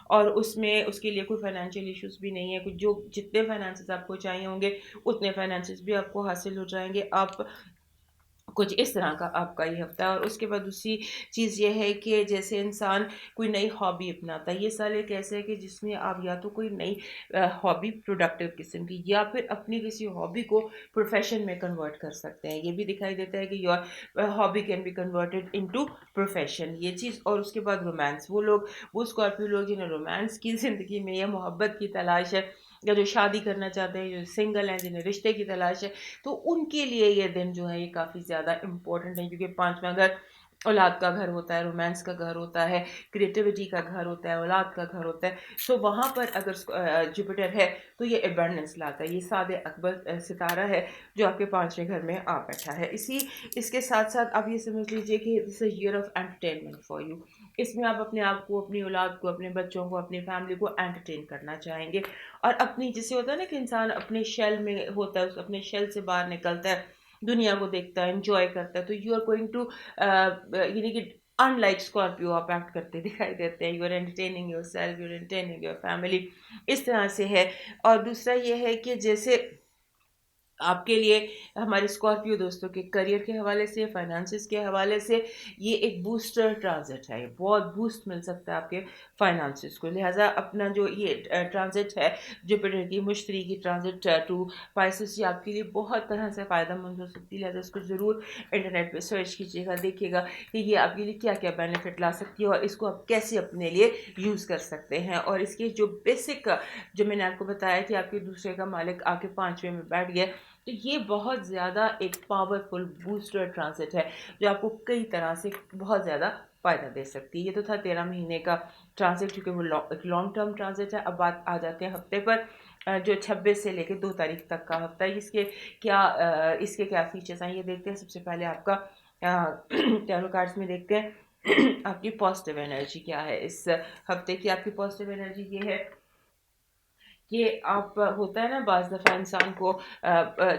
और उसमें उसके लिए कोई फाइनेंशियल इश्यूज भी नहीं है। कुछ जो जितने फाइनेंसेस आपको चाहिए होंगे उतने फाइनेंसेस भी आपको हासिल हो जाएंगे। आप कुछ इस तरह का आपका ये हफ्ता है। और उसके बाद दूसरी चीज़ ये है कि जैसे इंसान कोई नई हॉबी अपनाता है, ये साल एक ऐसा है कि जिसमें आप या तो कोई नई हॉबी प्रोडक्टिव किस्म की, या फिर अपनी किसी हॉबी को प्रोफेशन में कन्वर्ट कर सकते हैं। ये भी दिखाई देता है कि your hobby can be converted into profession, ये चीज़। और उसके बाद रोमांस, वो स्कॉर्पियो लोग जिन्हें रोमांस की ज़िंदगी में या मोहब्बत की तलाश है, या जो शादी करना चाहते हैं, जो सिंगल हैं, जिन्हें रिश्ते की तलाश है, तो उनके लिए ये दिन जो है ये काफ़ी ज़्यादा इम्पोर्टेंट है। क्योंकि 5वां घर औलाद का घर होता है, रोमांस का घर होता है, क्रिएटिविटी का घर होता है, औलाद का घर होता है। सो वहाँ पर अगर जुपिटर है तो ये एबंडेंस लाता है। ये सादे अकबर सितारा है जो आपके 5वें घर में आ बैठा है। इसके साथ साथ आप ये समझ लीजिए कि this is year of entertainment for you. इसमें आप अपने आप को, अपनी औलाद को, अपने बच्चों को, अपनी फैमिली को एंटरटेन करना चाहेंगे। और अपनी, जैसे होता है ना कि इंसान अपने शेल में होता है, अपने शेल से बाहर निकलता है, दुनिया को देखता है, एंजॉय करता है, तो यू आर गोइंग टू, यानी कि अनलाइक स्कॉर्पियो आप एक्ट करते दिखाई देते हैं। You are entertaining yourself, you are entertaining your family, इस तरह से है। और दूसरा ये है कि जैसे आपके लिए हमारे स्कॉर्पियो दोस्तों के करियर के हवाले से, फाइनेंसेस के हवाले से ये एक बूस्टर ट्रांजिट है। बहुत बूस्ट मिल सकता है आपके फाइनेंसेस को। लिहाजा अपना जो ये ट्रांजिट है जुपिटर की, मुश्तरी की ट्रांजिट टू पाइसेस, ये आपके लिए बहुत तरह से फ़ायदेमंद हो सकती है। लिहाजा इसको ज़रूर इंटरनेट पे सर्च कीजिएगा, देखिएगा कि ये आपके लिए क्या क्या बेनिफिट ला सकती है और इसको आप कैसे अपने लिए यूज़ कर सकते हैं। और इसके जो बेसिक, जो मैंने आपको बताया कि आपके दूसरे का मालिक आके 5वें में बैठ गया, तो ये बहुत ज़्यादा एक पावरफुल बूस्टर ट्रांजिट है जो आपको कई तरह से बहुत ज़्यादा फ़ायदा दे सकती है। ये तो था 13 महीने का ट्रांजिट, क्योंकि वो एक लॉन्ग टर्म ट्रांजिट है। अब बात आ जाते हैं हफ्ते पर, जो 26 से लेकर 2 तारीख तक का हफ्ता है। इसके क्या फीचर्स हैं ये देखते हैं। सबसे पहले आपका टैरो कार्ड्स में देखते हैं आपकी पॉजिटिव एनर्जी क्या है। इस हफ्ते की आपकी पॉजिटिव एनर्जी ये है कि आप, होता है ना बाज़ दफ़ा इंसान को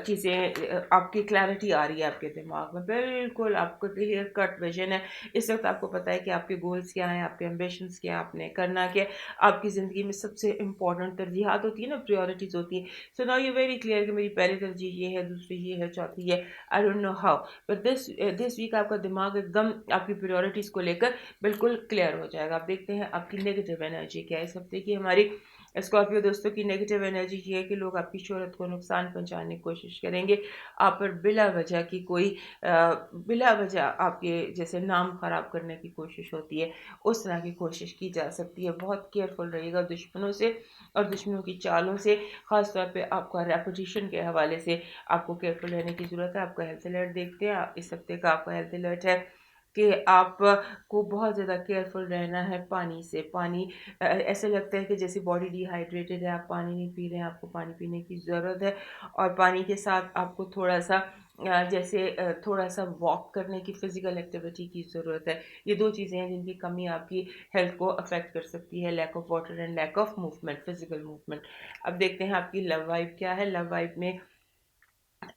चीज़ें, आपकी क्लैरिटी आ रही है आपके दिमाग में, बिल्कुल आपको क्लियर कट विजन है। इस वक्त आपको पता है कि आपके गोल्स क्या हैं, आपके एम्बिशंस क्या हैं, आपने करना क्या है। आपकी ज़िंदगी में सबसे इंपॉर्टेंट तरजीहात होती है ना, प्रायोरिटीज़ होती है। So now you very clear कि मेरी पहली तरजीह ये है, दूसरी ये है, चौथी ये, I don't know how, but this week आपका दिमाग एकदम आपकी प्रायोरिटीज़ को लेकर बिल्कुल क्लियर हो जाएगा। आप देखते हैं आपकी नेगेटिव एनर्जी क्या है इस हफ्ते की। हमारी स्कॉर्पियो दोस्तों की नेगेटिव एनर्जी ये है कि लोग आपकी शोहरत को नुकसान पहुंचाने की कोशिश करेंगे। आप पर बिला वजह की कोई बिला वजह आपके जैसे नाम ख़राब करने की कोशिश होती है, उस तरह की कोशिश की जा सकती है। बहुत केयरफुल रहिएगा दुश्मनों से और दुश्मनों की चालों से। ख़ास तौर पे आपका रेपुटेशन के हवाले से आपको केयरफुल रहने की ज़रूरत है। आपका हेल्थ अलर्ट देखते हैं। इस हफ्ते का आपका हेल्थ अलर्ट है कि आपको बहुत ज़्यादा केयरफुल रहना है पानी से। पानी, ऐसे लगता है कि जैसे बॉडी डिहाइड्रेटेड है, आप पानी नहीं पी रहे हैं, आपको पानी पीने की ज़रूरत है। और पानी के साथ आपको थोड़ा-सा थोड़ा-सा वॉक करने की, फ़िज़िकल एक्टिविटी की ज़रूरत है। ये 2 चीज़ें हैं जिनकी कमी आपकी हेल्थ को अफ़ेक्ट कर सकती है, lack of water and lack of movement, physical movement. अब देखते हैं आपकी लव वाइब क्या है। लव वाइब में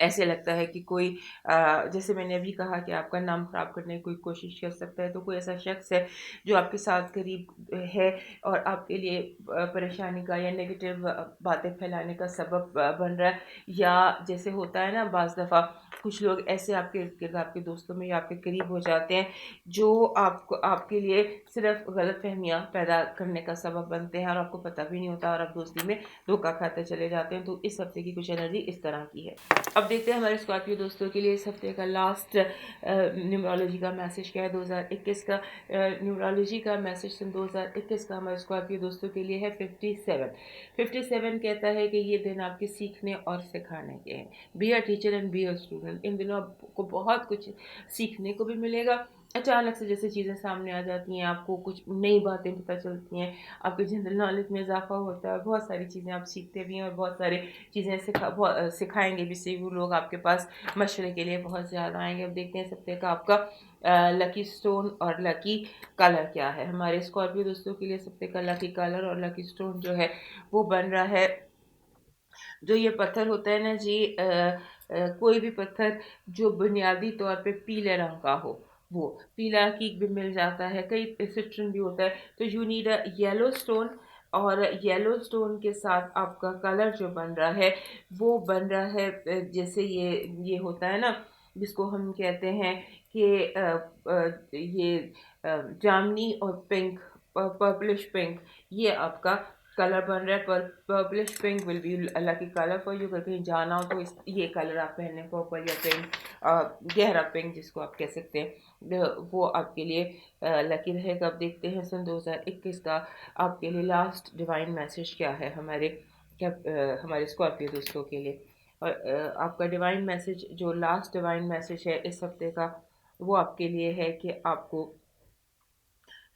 ऐसे लगता है कि कोई, जैसे मैंने अभी कहा कि आपका नाम ख़राब करने की कोई कोशिश कर सकता है, तो कोई ऐसा शख्स है जो आपके साथ करीब है और आपके लिए परेशानी का या नेगेटिव बातें फैलाने का सबब बन रहा है। या जैसे होता है ना बाज़ दफ़ा कुछ लोग ऐसे आपके इर्द-गिर्द, आपके दोस्तों में या आपके करीब हो जाते हैं जो आपको, आपके लिए सिर्फ़ गलतफ़हमियाँ पैदा करने का सबब बनते हैं और आपको पता भी नहीं होता और आप दोस्ती में धोखा खाते चले जाते हैं। तो इस हफ़्ते की कुछ एनर्जी इस तरह की है। अब देखते हैं हमारे स्कॉर्पियो दोस्तों के लिए इस हफ्ते का लास्ट न्यूमरोलॉजी का मैसेज क्या है। 2021 का न्यूमरोलॉजी का मैसेज सन 2021 का हमारे स्कॉर्पियो दोस्तों के लिए है 57। 57 कहता है कि ये दिन आपके सीखने और सिखाने के हैं। Be a teacher and be a student. इन दिनों आपको बहुत कुछ सीखने को भी मिलेगा। अचानक से जैसे चीज़ें सामने आ जाती हैं, आपको कुछ नई बातें पता चलती हैं, आपके जनरल नॉलेज में इजाफा होता है, बहुत सारी चीज़ें आप सीखते भी हैं और बहुत सारी चीज़ें सिखाएंगे भी सही। वो लोग आपके पास मशवरे के लिए बहुत ज़्यादा आएंगे। अब देखते हैं सप्ताह का आपका लकी स्टोन और लकी कलर क्या है। हमारे स्कॉर्पियो दोस्तों के लिए सप्ताह का लकी कलर और लकी स्टोन जो है वो बन रहा है, जो ये पत्थर होता है ना जी, कोई भी पत्थर जो बुनियादी तौर पे पीले रंग का हो, वो पीला कीक भी मिल जाता है, कई सिट्रन भी होता है। तो you need a yellow stone, और येलो स्टोन के साथ आपका कलर जो बन रहा है वो बन रहा है, जैसे ये होता है ना जिसको हम कहते हैं कि ये जामनी और पिंक, पर्पलिश पिंक, ये आपका कलर बन रहा है। पर purplish pink will be lucky colour for you. अगर कहीं जाना हो तो ये कलर आप पहने, पर्पल या पिंक, गहरा पिंक जिसको आप कह सकते हैं, वो आपके लिए लकी रहेगा। अब देखते हैं सन 2021 का आपके लिए लास्ट डिवाइन मैसेज क्या है हमारे स्कॉर्पियो दोस्तों के लिए। और आपका डिवाइन मैसेज, जो लास्ट डिवाइन मैसेज है इस हफ्ते का, वो आपके लिए है कि आपको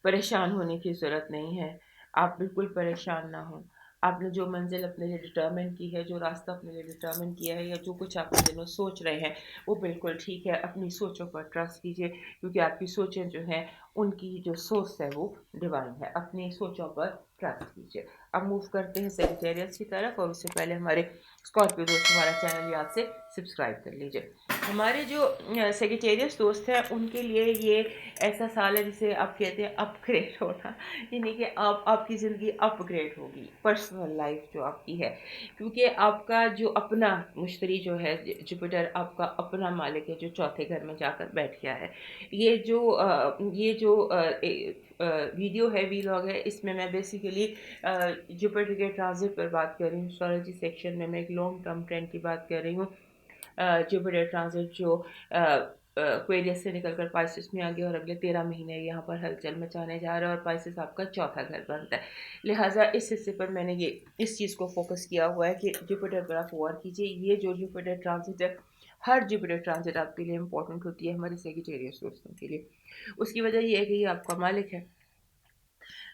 परेशान होने की ज़रूरत नहीं है। आप बिल्कुल परेशान ना हों। आपने जो मंज़िल अपने लिए डिटरमिन की है, जो रास्ता अपने लिए डिटरमिन किया है या जो कुछ आप इन दिनों सोच रहे हैं, वो बिल्कुल ठीक है। अपनी सोचों पर ट्रस्ट कीजिए, क्योंकि आपकी सोचें जो हैं, उनकी जो सोर्स है वो डिवाइन है। अपनी सोचों पर ट्रस्ट कीजिए। अब मूव करते हैं सेजिटेरियस की तरफ, और उससे पहले हमारे स्कॉर्पियो दोस्त हमारा चैनल याद से सब्सक्राइब कर लीजिए। हमारे जो सेजिटेरियस दोस्त हैं उनके लिए ये ऐसा साल है जिसे आप कहते हैं अपग्रेड होना, यानी कि आपकी ज़िंदगी अपग्रेड होगी, पर्सनल लाइफ जो आपकी है, क्योंकि आपका जो अपना मुश्तरी जो है जुपिटर आपका अपना मालिक है जो चौथे घर में जाकर बैठ गया है। ये जो वीडियो है वीलॉग है, इसमें मैं बेसिकली जुपिटर के ट्रांजिट पर बात कर रही हूँ। एस्ट्रोलॉजी सेक्शन में मैं एक लॉन्ग टर्म ट्रेंड की बात कर रही हूँ। जुपिटर ट्रांजिट जो एक्वेरियस से निकलकर पाइसेस में आ गया और अगले 13 महीने यहाँ पर हलचल मचाने जा रहा है और पाइसेस आपका चौथा घर बनता है। लिहाजा इस हिस्से पर मैंने ये इस चीज़ को फोकस किया हुआ है कि जुपिटर पर आप गौर कीजिए। ये जो जुपिटर ट्रांजिट है, हर जुपिटर ट्रांजिट आपके लिए इंपॉर्टेंट होती है, हमारे सेजिटेरियस दोस्तों के लिए। उसकी वजह ये है कि ये आपका मालिक है।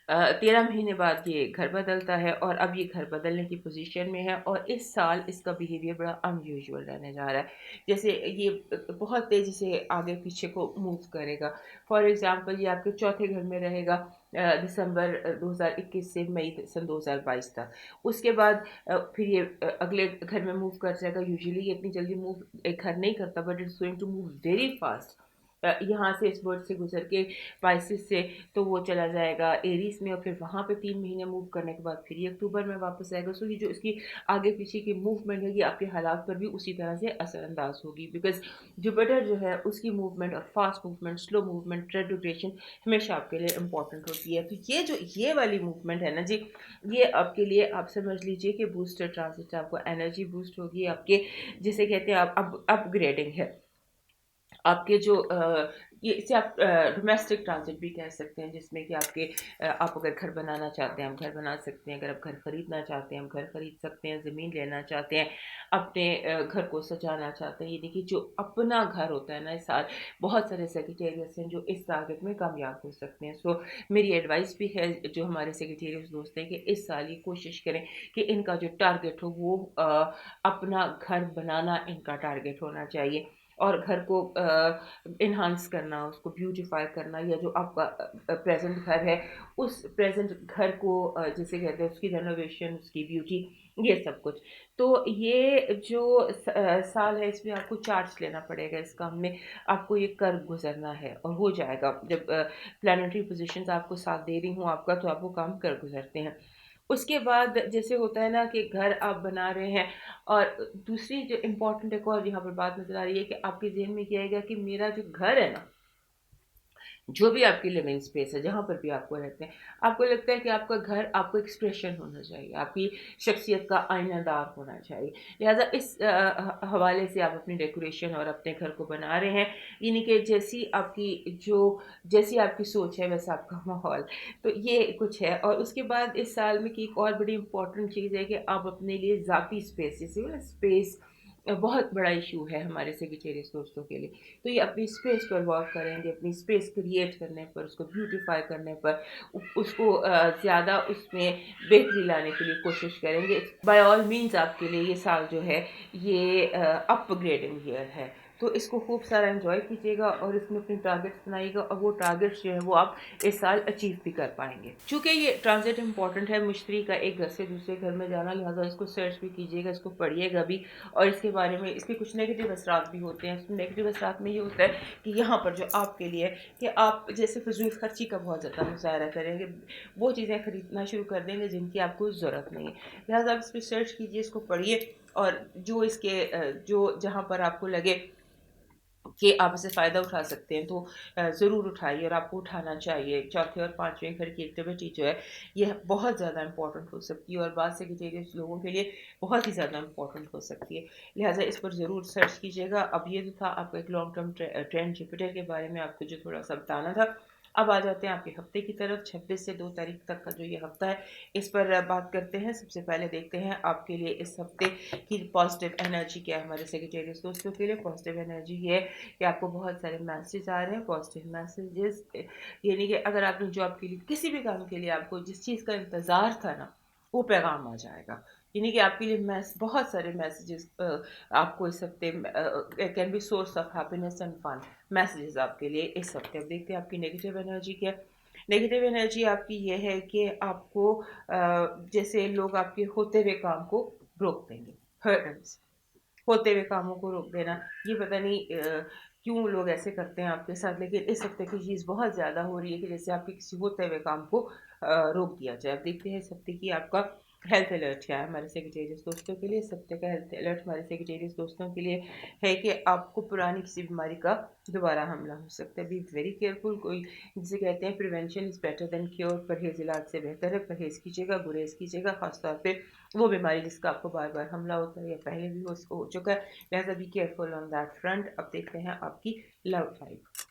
13 महीने बाद ये घर बदलता है और अब ये घर बदलने की पोजीशन में है और इस साल इसका बिहेवियर बड़ा अनयूजुअल रहने जा रहा है। जैसे ये बहुत तेज़ी से आगे पीछे को मूव करेगा। फॉर एग्ज़ाम्पल ये आपके चौथे घर में रहेगा दिसंबर 2021 से मई सन 2022 तक। उसके बाद फिर ये अगले घर में मूव कर जाएगा। यूजुअली ये इतनी जल्दी मूव एक घर नहीं करता, but it's going to move very fast. यहाँ से इस वर्ड से गुजर के पाइसेस से तो वो चला जाएगा एरीज में और फिर वहाँ पे 3 महीने मूव करने के बाद फिर ये अक्टूबर में वापस आएगा। सो ये जो इसकी आगे पीछे की मूवमेंट है ये आपके हालात पर भी उसी तरह से असरअंदाज होगी, बिकॉज जुपिटर जो है उसकी मूवमेंट और fast movement, slow movement, retrogression हमेशा आपके लिए इंपॉर्टेंट होती है। तो ये जो ये वाली मूवमेंट है ना जी, ये आपके लिए आप समझ लीजिए कि बूस्टर ट्रांजिट, आपको एनर्जी बूस्ट होगी, आपके जिसे कहते हैं आप अपग्रेडिंग है आपके जो ये इसे आप डोमेस्टिक ट्रांजिट भी कह सकते हैं, जिसमें कि आपके आप अगर घर बनाना चाहते हैं आप घर बना सकते हैं, अगर आप घर खरीदना चाहते हैं आप घर खरीद सकते हैं, ज़मीन लेना चाहते हैं, अपने घर को सजाना चाहते हैं। ये देखिए जो अपना घर होता है ना, इस साल बहुत सारे सेक्रेटेरियस हैं जो इस टारगेट में कामयाब हो सकते हैं। सो मेरी एडवाइस भी है जो हमारे सेक्रेटेरियस दोस्त हैं कि इस साल ये कोशिश करें कि इनका जो टारगेट हो वो अपना घर बनाना इनका टारगेट होना चाहिए और घर को इन्हांस करना, उसको ब्यूटीफाई करना, या जो आपका प्रेजेंट घर है उस प्रेजेंट घर को जिसे कहते हैं उसकी रेनोवेशन, उसकी ब्यूटी, ये सब कुछ। तो ये जो साल है इसमें आपको चार्ज लेना पड़ेगा, इस काम में आपको ये कर गुजरना है और हो जाएगा। जब प्लानिटरी पोजीशंस आपको साथ दे रही हूँ आपका, तो आप वो काम कर गुजरते हैं। उसके बाद जैसे होता है ना कि घर आप बना रहे हैं और दूसरी जो इम्पोर्टेंट एक और यहाँ पर बात नज़र आ रही है कि आपके ज़हन में क्या आएगा कि मेरा जो घर है ना, जो भी आपकी लिविंग स्पेस है जहाँ पर भी आपको रहते हैं, आपको लगता है कि आपका घर आपको एक्सप्रेशन होना चाहिए, आपकी शख्सियत का आईनादार होना चाहिए। लिहाजा इस हवाले से आप अपनी डेकोरेशन और अपने घर को बना रहे हैं, यानी कि जैसी आपकी सोच है वैसा आपका माहौल। तो ये कुछ है। और उसके बाद इस साल में की एक और बड़ी इंपॉर्टेंट चीज़ है कि आप अपने लिए ज़ाती स्पेस, जैसे स्पेस बहुत बड़ा इशू है हमारे सेक्रेटेरियस दोस्तों के लिए। तो ये अपनी स्पेस पर वर्क करेंगे, अपनी स्पेस क्रिएट करने पर, उसको ब्यूटीफाई करने पर, उसको ज़्यादा उसमें बेहतरी लाने के लिए कोशिश करेंगे। बाय ऑल मीन्स आपके लिए ये साल जो है ये अपग्रेडिंग ईयर है। तो इसको खूब सारा एंजॉय कीजिएगा और इसमें अपने टारगेट्स बनाइएगा और वो टारगेट्स जो है वो आप इस साल अचीव भी कर पाएंगे। चूँकि ये ट्रांजिट इंपॉर्टेंट है, मुश्तरी का एक घर से दूसरे घर में जाना, लिहाजा इसको सर्च भी कीजिएगा, इसको पढ़िएगा भी और इसके बारे में इसके कुछ नेगेटिव असरात भी होते हैं। इसमें नेगेटिव असरात में ये होता है कि यहाँ पर जो आपके लिए कि आप जैसे फजूल खर्ची का बहुत ज़्यादा मुजाहरा करेंगे, वो चीज़ें खरीदना शुरू कर देंगे जिनकी आपको ज़रूरत नहीं है। लिहाजा आप इस पर सर्च कीजिए, इसको पढ़िए और जो इसके जो जहाँ पर आपको लगे कि आप इससे फ़ायदा उठा सकते हैं तो ज़रूर उठाइए और आपको उठाना चाहिए। चौथे और पाँचवें घर की एक्टिविटी जो है ये बहुत ज़्यादा इंपॉर्टेंट हो सकती है और बाद सेक्रेटेरियस लोगों के लिए बहुत ही ज़्यादा इंपॉर्टेंट हो सकती है। लिहाजा इस पर ज़रूर सर्च कीजिएगा। अब ये जो था आपका एक लॉन्ग टर्म ट्रेंड जुपिटर के बारे में आपको जो थोड़ा सा बताना था। अब आ जाते हैं आपके हफ्ते की तरफ। 26 से 2 तारीख तक का जो ये हफ्ता है इस पर बात करते हैं। सबसे पहले देखते हैं आपके लिए इस हफ्ते की पॉजिटिव एनर्जी क्या है। हमारे सेक्रेटेरियस दोस्तों के लिए पॉजिटिव एनर्जी ये है कि आपको बहुत सारे मैसेज आ रहे हैं, पॉजिटिव मैसेजेस, यानी कि अगर आपने जॉब के लिए किसी भी काम के लिए आपको जिस चीज़ का इंतज़ार था ना, वो पैगाम आ जाएगा। यानी कि आपके लिए बहुत सारे मैसेजेस आपको इस हफ्ते can be source of happiness and fun messages आपके लिए इस हफ्ते। अब देखते हैं आपकी नेगेटिव एनर्जी क्या है। नेगेटिव एनर्जी आपकी ये है कि आपको जैसे लोग आपके होते हुए काम को रोक देंगे, हर्ट। होते हुए कामों को रोक देना, ये पता नहीं क्यों लोग ऐसे करते हैं आपके साथ, लेकिन इस हफ्ते की चीज़ बहुत ज़्यादा हो रही है कि जैसे आपके किसी होते हुए काम को रोक दिया जाए। अब देखते हैं इस हफ्ते की आपका हेल्थ अलर्ट क्या है हमारे सेक्रेटेरियस दोस्तों के लिए। इस हफ्ते का हेल्थ अलर्ट हमारे सेक्रेटेरियस दोस्तों के लिए है कि आपको पुरानी किसी बीमारी का दोबारा हमला हो सकता है। B very careful. कोई जिसे कहते हैं prevention is better than cure, परहेज़ इलाज से बेहतर है। परहेज़ कीजिएगा, गुरेज़ कीजिएगा, ख़ासतौर पे वो बीमारी जिसका आपको बार-बार हमला होता है या पहले भी हो चुका है, लिहाज़ा be careful on that front. अब देखते हैं आपकी लव लाइफ।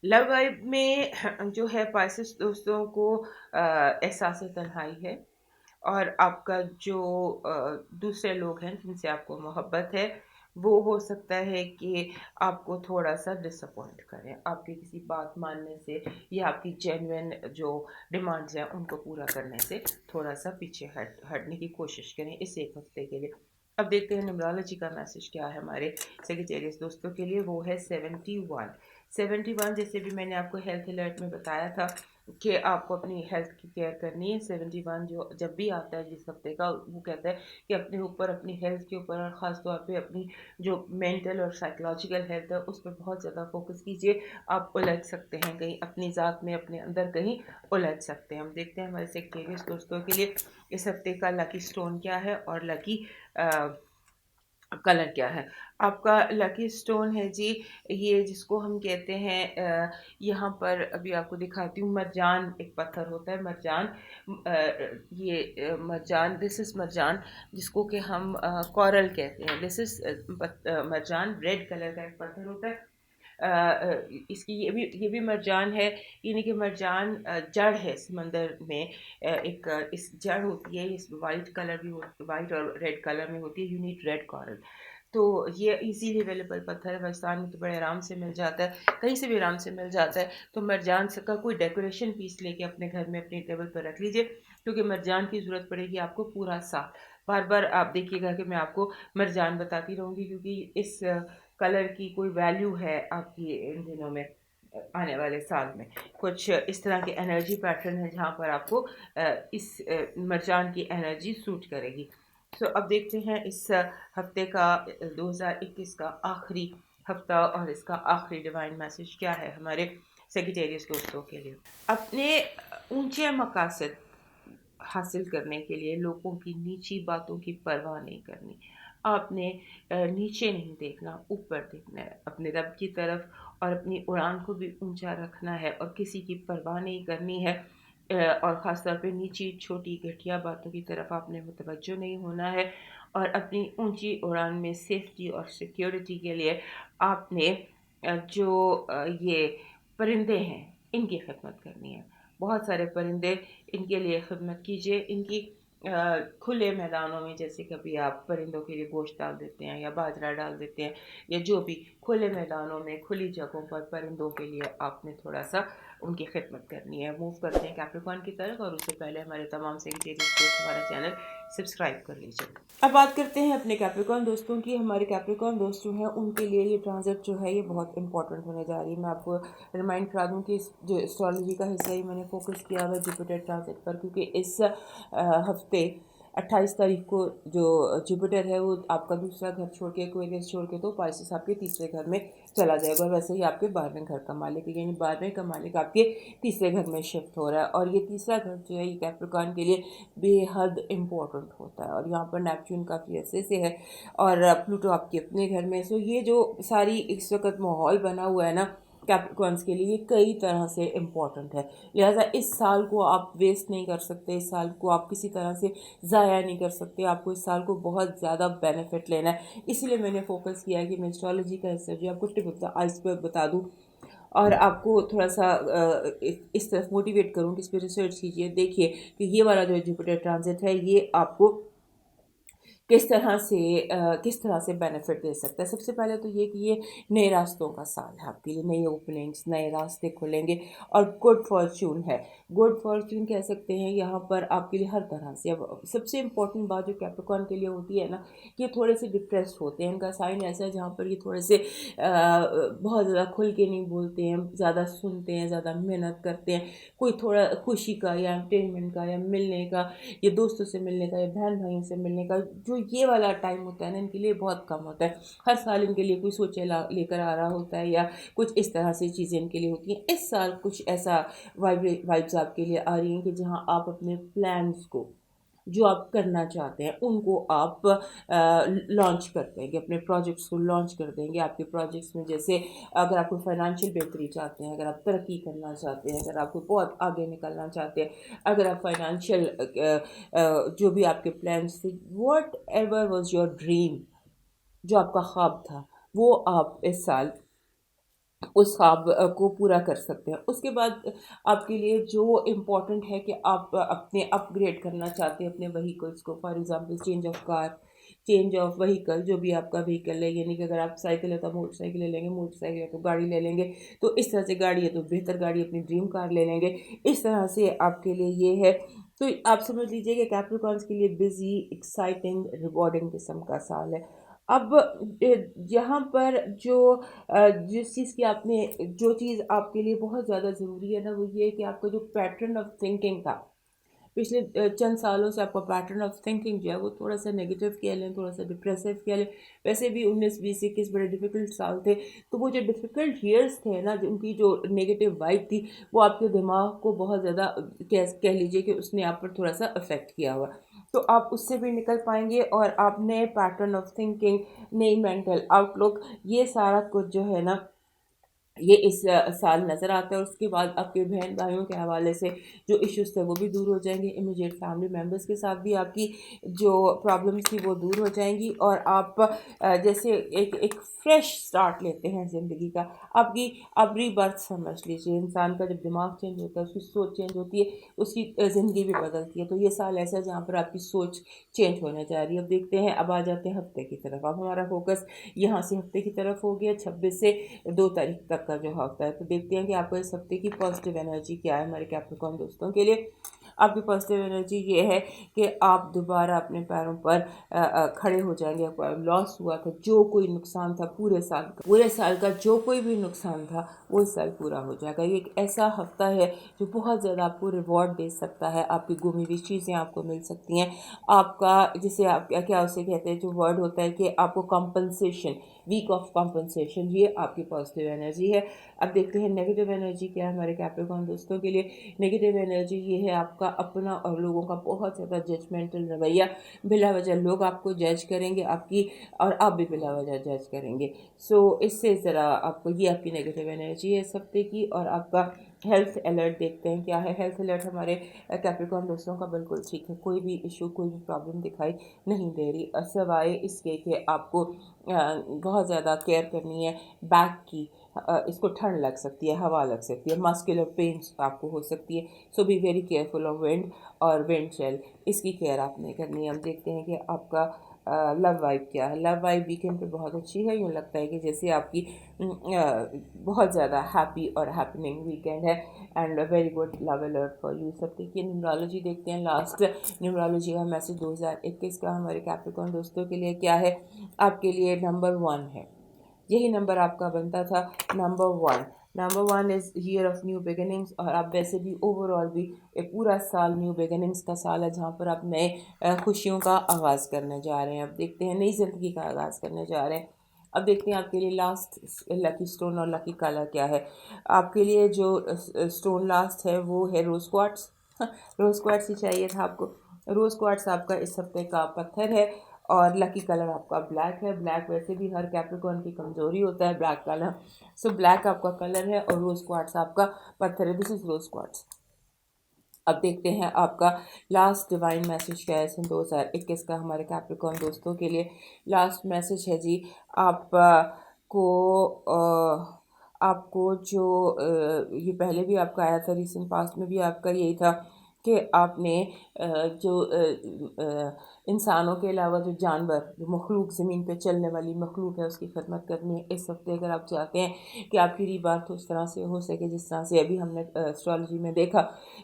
लव लाइफ में जो है पाइसेस दोस्तों को एहसास तन्हाई है, और आपका जो दूसरे लोग हैं जिनसे आपको मोहब्बत है, वो हो सकता है कि आपको थोड़ा-सा डिसअपॉइंट करें। आपकी किसी बात मानने से या आपकी जेन्युइन जो डिमांड्स हैं उनको पूरा करने से थोड़ा-सा पीछे हटने की कोशिश करें इस 1 हफ्ते के लिए। अब देखते हैं न्यूमरोलॉजी का मैसेज क्या है हमारे सेजिटेरियस दोस्तों के लिए। वो है 71। 71 जैसे भी मैंने आपको हेल्थ अलर्ट में बताया था कि आपको अपनी हेल्थ की केयर करनी है। 71 जो जब भी आता है जिस हफ्ते का, वो कहता है कि अपने ऊपर, अपनी हेल्थ के ऊपर, और ख़ास तौर पे अपनी जो मेंटल और साइकोलॉजिकल हेल्थ है उस पर बहुत ज़्यादा फोकस कीजिए। आप उलझ सकते हैं कहीं अपनी ज़ात में, अपने अंदर कहीं उलझ सकते हैं। हम देखते हैं हमारे सेक्रेटरियस दोस्तों के लिए इस हफ्ते का लकी स्टोन क्या है और लकी कलर क्या है। आपका लकी स्टोन है जी, ये जिसको हम कहते हैं यहाँ पर अभी आपको दिखाती हूँ, मरजान एक पत्थर होता है, मरजान। ये मरजान, दिस इज़ मरजान, जिसको कि हम कोरल कहते हैं। This is Marjan, red colour का एक पत्थर होता है। इसकी ये भी मरजान है, यानी कि मरजान जड़ है समंदर में। इस जड़ होती है, इस वाइट कलर भी वाइट और रेड कलर में होती है, यू नीड रेड कॉरल। तो ये इजीली अवेलेबल पत्थर है, पाकिस्तान में तो बड़े आराम से मिल जाता है, कहीं से भी आराम से मिल जाता है। तो मरजान का कोई डेकोरेशन पीस लेके अपने घर में अपनी टेबल पर रख लीजिए, क्योंकि मरजान की ज़रूरत पड़ेगी आपको पूरा साल। बार बार आप देखिएगा कि मैं आपको मरजान बताती रहूँगी, क्योंकि इस कलर की कोई वैल्यू है आपकी इन दिनों में, आने वाले साल में कुछ इस तरह के एनर्जी पैटर्न है जहाँ पर आपको इस मरजान की एनर्जी सूट करेगी। सो अब देखते हैं इस हफ्ते का 2021 का आखिरी हफ्ता और इसका आखिरी डिवाइन मैसेज क्या है हमारे सेक्रेटेरियस दोस्तों के लिए। अपने ऊंचे मकासद हासिल करने के लिए लोगों की नीची बातों की परवाह नहीं करनी। आपने नीचे नहीं देखना, ऊपर देखना है अपने रब की तरफ, और अपनी उड़ान को भी ऊंचा रखना है और किसी की परवाह नहीं करनी है। और ख़ास तौर पे नीची छोटी घटिया बातों की तरफ आपने मुतवज्जो नहीं होना है, और अपनी ऊंची उड़ान में सेफ्टी और सिक्योरिटी के लिए आपने ये परिंदे हैं इनकी खिदमत करनी है। बहुत सारे परिंदे, इनके लिए खिदमत कीजिए। इनकी खुले मैदानों में, जैसे कभी आप परिंदों के लिए गोश्त डाल देते हैं या बाजरा डाल देते हैं, या जो भी खुले मैदानों में, खुली जगहों पर परिंदों के लिए आपने थोड़ा सा उनकी खिदमत करनी है। मूव करते हैं कैप्रिकॉर्न की तरफ, और उससे पहले हमारे तमाम सेक्रेटरीज को हमारा चैनल सब्सक्राइब कर लीजिए। अब बात करते हैं अपने कैप्रिकॉर्न दोस्तों की। हमारे कैप्रिकॉर्न दोस्त जो हैं उनके लिए ये ट्रांजिट जो है ये बहुत इंपॉर्टेंट होने जा रही है। मैं आपको रिमाइंड करा दूं कि जो एस्ट्रोलॉजी का हिस्सा ही मैंने फोकस किया हुआ जुपिटर ट्रांजिट पर, क्योंकि इस हफ्ते 28 तारीख को जो जुपिटर है वो आपका दूसरा घर छोड़ के, एक्वेरियस छोड़ के, तो पाइसेस आपके तीसरे घर में चला जाएगा। और वैसे ही आपके 12वें घर का मालिक है, यानी 12वें का मालिक आपके तीसरे घर में शिफ्ट हो रहा है। और ये तीसरा घर जो है ये कैप्रिकॉर्न के लिए बेहद इम्पोर्टेंट होता है, और यहाँ पर नेपच्यून काफ़ी अच्छे से है, और प्लूटो आपके अपने घर में। सो ये जो सारी इस वक्त माहौल बना हुआ है ना कैप्रिकॉर्न्स के लिए, ये कई तरह से इम्पॉर्टेंट है। लिहाजा इस साल को आप वेस्ट नहीं कर सकते, इस साल को आप किसी तरह से ज़ाया नहीं कर सकते। आपको इस साल को बहुत ज़्यादा बेनिफिट लेना है, इसीलिए मैंने फोकस किया है कि मैं एस्ट्रोलॉजी का हिस्सा जो आपको टिप आइसबर्ग बता दूँ, और आपको थोड़ा सा इस तरफ मोटिवेट करूँ कि इस पर रिसर्च कीजिए। देखिए कि ये वाला जो जुपिटर ट्रांजिट है ये आपको किस तरह से बेनिफिट दे सकता है। सबसे पहले तो ये कि ये नए रास्तों का साल है आपके लिए, नई ओपनिंग्स, नए रास्ते खुलेंगे, और गुड फॉर्च्यून है। गुड फॉर्च्यून कह सकते हैं यहाँ पर आपके लिए हर तरह से। अब सबसे इम्पोर्टेंट बात जो कैप्रिकॉर्न के लिए होती है ना, कि ये थोड़े से डिप्रेस्ड होते हैं। इनका साइन ऐसा है जहाँ पर ये थोड़े से बहुत ज़्यादा खुल के नहीं बोलते हैं, ज़्यादा सुनते हैं, ज़्यादा मेहनत करते हैं। कोई थोड़ा खुशी का या एंटरटेनमेंट का या मिलने का, या दोस्तों से मिलने का, या बहन भाइयों से मिलने का, जो ये वाला टाइम होता है ना, इनके लिए बहुत कम होता है। हर साल इनके लिए कोई सोचे लेकर आ रहा होता है, या कुछ इस तरह से चीज़ें इनके लिए होती हैं। इस साल कुछ ऐसा वाइब्स आपके लिए आ रही हैं कि जहाँ आप अपने प्लान्स को, जो आप करना चाहते हैं, उनको आप लॉन्च कर देंगे, अपने प्रोजेक्ट्स को लॉन्च कर देंगे। आपके प्रोजेक्ट्स में जैसे अगर आप कोई फाइनेंशियल बेहतरी चाहते हैं, अगर आप तरक्की करना चाहते हैं, अगर आप कोई बहुत आगे निकलना चाहते हैं, अगर आप फाइनेंशियल जो भी आपके प्लान्स थे, what ever was your dream, जो आपका ख्वाब था, वो आप इस साल उस ख्वाब को पूरा कर सकते हैं। उसके बाद आपके लिए जो इम्पोर्टेंट है कि आप अपने अपग्रेड करना चाहते हैं अपने व्हीकल्स को, for example change of car, change of vehicle, जो भी आपका व्हीकल है, यानी कि अगर आप साइकिल है तो मोटरसाइकिल ले लेंगे, मोटरसाइकिल है तो गाड़ी ले लेंगे, तो इस तरह से गाड़ी है तो बेहतर गाड़ी, अपनी ड्रीम कार ले लेंगे। इस तरह से आपके लिए ये है। तो आप समझ लीजिए कि कैप्रिकॉर्न्स के लिए बिजी, एक्साइटिंग, रिवॉर्डिंग किस्म का साल है। अब यहाँ पर जो जिस चीज़ की आपने, जो चीज़ आपके लिए बहुत ज़्यादा ज़रूरी है ना, वो ये है कि आपका जो पैटर्न ऑफ थिंकिंग था पिछले चंद सालों से, आपका पैटर्न ऑफ थिंकिंग जो है वो थोड़ा सा नेगेटिव कह लें, थोड़ा सा डिप्रेसिव कह लें। वैसे भी 19 20 21 बड़े डिफ़िकल्ट साल थे, तो वो जो डिफ़िकल्ट ईयर्स थे ना, उनकी जो नेगेटिव वाइब थी, वो आपके दिमाग को बहुत ज़्यादा कह लीजिए कि उसने आप पर थोड़ा सा अफेक्ट किया हुआ। तो आप उससे भी निकल पाएंगे, और आप नए पैटर्न ऑफ थिंकिंग, नई मेंटल आउटलुक, ये सारा कुछ जो है ना, ये इस साल नज़र आता है। और उसके बाद आपके बहन भाइयों के हवाले से जो इश्यूज़ थे वो भी दूर हो जाएंगे। इमीडिएट फैमिली मेम्बर्स के साथ भी आपकी जो प्रॉब्लम्स थी वो दूर हो जाएंगी, और आप जैसे एक फ्रेश स्टार्ट लेते हैं ज़िंदगी का। आपकी आप रीबर्थ समझ लीजिए। इंसान का जब दिमाग चेंज होता है, उसकी सोच चेंज होती है, उसकी ज़िंदगी भी बदलती है। तो ये साल ऐसा है जहाँ पर आपकी सोच चेंज होने जा रही है। अब देखते हैं, अब आ जाते हैं हफ्ते की तरफ। अब हमारा फोकस यहाँ से हफ्ते की तरफ हो गया, 26 से 2 तारीख तक का जो हफ्ता है। तो देखते हैं कि आपको इस हफ्ते की पॉजिटिव एनर्जी क्या है हमारे कैप्रिकॉर्न दोस्तों के लिए। आपकी पॉजिटिव एनर्जी ये है कि आप दोबारा अपने पैरों पर खड़े हो जाएंगे। आपको लॉस हुआ था, जो कोई नुकसान था पूरे साल का जो कोई भी नुकसान था, वो इस साल पूरा हो जाएगा। ये एक ऐसा हफ्ता है जो बहुत ज़्यादा आपको रिवॉर्ड दे सकता है। आपकी गुमी हुई चीज़ें आपको मिल सकती हैं। आपका, जिसे आप क्या उसे कहते हैं, जो वर्ड होता है कि आपको कंपनसेशन, वीक ऑफ कंपनसेशन, ये आपकी पॉजिटिव एनर्जी है। अब देखते हैं नेगेटिव एनर्जी क्या है हमारे कैप्रिकॉर्न दोस्तों के लिए। नेगेटिव एनर्जी ये है आपका अपना और लोगों का बहुत ज़्यादा जजमेंटल रवैया। बिला वजह लोग आपको जज करेंगे आपकी, और आप भी बिला वजह जज करेंगे। सो इससे ज़रा आपको, ये आपकी नेगेटिव एनर्जी है इस हफ्ते की। और आपका हेल्थ अलर्ट देखते हैं क्या है। हेल्थ अलर्ट हमारे कैप्रिकॉर्न दोस्तों का बिल्कुल ठीक है। कोई भी इशू, कोई भी प्रॉब्लम दिखाई नहीं दे रही, सिवाय इसके कि आपको बहुत ज़्यादा केयर करनी है बैक की। इसको ठंड लग सकती है, हवा लग सकती है, मस्कुलर पेन्स आपको हो सकती है। So be very careful of wind और विंड शेल, इसकी केयर आपने करनी है। हम देखते हैं कि आपका लव वाइब क्या है। लव वाइब वीकेंड पे बहुत अच्छी है। यूँ लगता है कि जैसे आपकी बहुत ज़्यादा हैप्पी और हैपनिंग वीकेंड है। And very good love alert for you. सब देखिए, न्यूमरोलॉजी देखते हैं। लास्ट न्यूमरोलॉजी का मैसेज 2021 का हमारे कैप्रिकॉर्न दोस्तों के लिए क्या है। आपके लिए नंबर 1 है, यही नंबर आपका बनता था, number 1। Number 1 is year of new beginnings. और आप वैसे भी ओवरऑल भी एक पूरा साल न्यू बिगिनिंग्स का साल है, जहाँ पर आप नए खुशियों का आगाज़ करने जा रहे हैं। अब देखते हैं, नई ज़िंदगी का आगाज़ करने जा रहे हैं। अब देखते हैं आपके लिए लास्ट लकी स्टोन और लकी कलर क्या है। आपके लिए जो स्टोन लास्ट है वो है रोज़ क्वार्ट्स। रोज़ क्वार्ट्स ही चाहिए था आपको। रोज़ क्वार्ट्स आपका इस हफ्ते का पत्थर है, और लकी कलर आपका ब्लैक है। ब्लैक वैसे भी हर कैप्रिकॉर्न की कमज़ोरी होता है, ब्लैक कलर। सो ब्लैक आपका कलर है, और रोज़ क्वार्ट्स आपका पत्थर है। This is rose quartz. अब देखते हैं आपका लास्ट डिवाइन मैसेज क्या है सन 2021 का हमारे कैप्रिकॉर्न दोस्तों के लिए। लास्ट मैसेज है जी, आप को आपको जो ये पहले भी आपका आया था, रिसेंट पास्ट में भी आपका यही था कि आपने जो इंसानों के अलावा जो जानवर, जो मखलूक, ज़मीन पे चलने वाली मखलूक है, उसकी खदमत करनी है। इस हफ्ते अगर आप चाहते हैं कि आपकी रीबर्थ उस तरह से हो सके जिस तरह से अभी हमने एस्ट्रोलॉजी में देखा,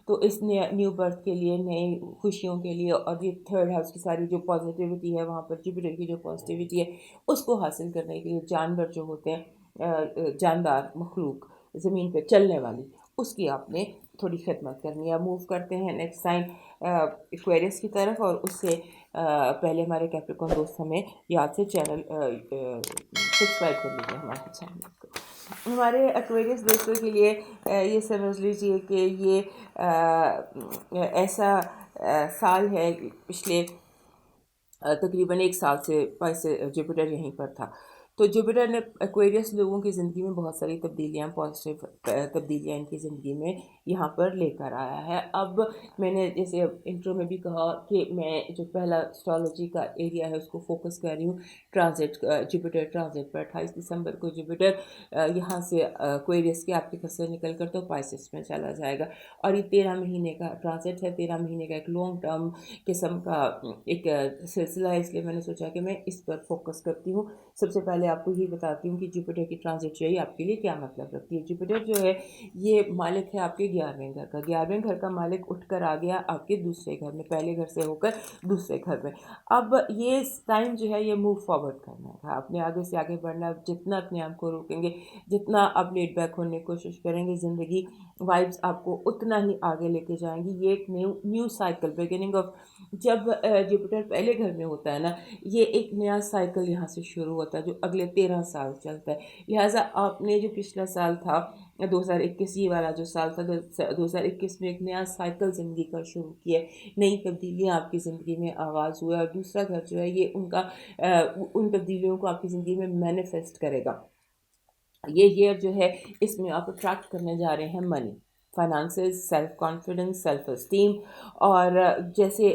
तो इस न्यू बर्थ के लिए, नई खुशियों के लिए, और ये थर्ड हाउस की सारी जो पॉजिटिविटी है, वहाँ पर जुपिटर की जो पॉजिटिविटी है, उसको हासिल करने के लिए जानवर जो होते हैं, जानदार मखलूक, ज़मीन पर चलने वाली, उसकी आपने थोड़ी खिदमत करनी है। अब मूव करते हैं नेक्स्ट साइन एक्वेरियस की तरफ, और उससे पहले हमारे कैप्रिकॉर्न दोस्त हमें याद से चैनल सब्सक्राइब कर लीजिए हमारे चैनल को। हमारे एक्वेरियस दोस्तों के लिए ये समझ लीजिए कि ये ऐसा साल है, पिछले तकरीबन एक साल से पैसे जुपिटर यहीं पर था। तो जुपिटर ने एक्वेरियस लोगों की ज़िंदगी में बहुत सारी तब्दीलियाँ, पॉजिटिव तब्दीलियाँ इनकी ज़िंदगी में यहाँ पर लेकर आया है। अब मैंने जैसे इंट्रो में भी कहा कि मैं जो पहला एस्ट्रोलॉजी का एरिया है उसको फोकस कर रही हूँ ट्रांजिट, जुपिटर ट्रांजिट पर। 28 दिसंबर को जुपिटर यहाँ से एक्वेरियस के आपके घर से निकल कर तो पाइसेस में चला जाएगा, और ये 13 महीने का ट्रांजिट है। 13 महीने का एक लॉन्ग टर्म किस्म का एक सिलसिला है, इसलिए मैंने सोचा कि मैं इस पर फोकस करती हूँ। सबसे पहले आपको ये बताती हूँ कि जुपिटर की ट्रांजिट जो है आपके लिए क्या मतलब रखती है। जुपिटर जो है ये मालिक है आपके 11वें घर का। 11वें घर का मालिक उठकर आ गया आपके दूसरे घर में, पहले घर से होकर दूसरे घर में। अब ये टाइम जो है ये मूव फॉरवर्ड करना है, अपने आगे से आगे बढ़ना। जितना अपने आप को रोकेंगे, जितना आप लेट बैक होने की कोशिश करेंगे, ज़िंदगी वाइब्स आपको उतना ही आगे लेके जाएंगी। ये एक न्यू साइकिल, बिगिनिंग ऑफ, जब जुपिटर पहले घर में होता है ना, ये एक नया साइकिल यहाँ से शुरू होता है जो अगले 13 साल चलता है। लिहाजा आपने जो पिछला साल था 2021, ये वाला जो साल था 2021 में एक नया साइकिल ज़िंदगी का शुरू किया, नई तब्दीलियाँ आपकी ज़िंदगी में आगाज़ हुआ, और दूसरा घर जो है ये उनका उन तब्दीलियों को आपकी ज़िंदगी में मैनिफेस्ट करेगा। ये ईयर जो है इसमें आप अट्रैक्ट करने जा रहे हैं money, finances, self confidence, self esteem, और जैसे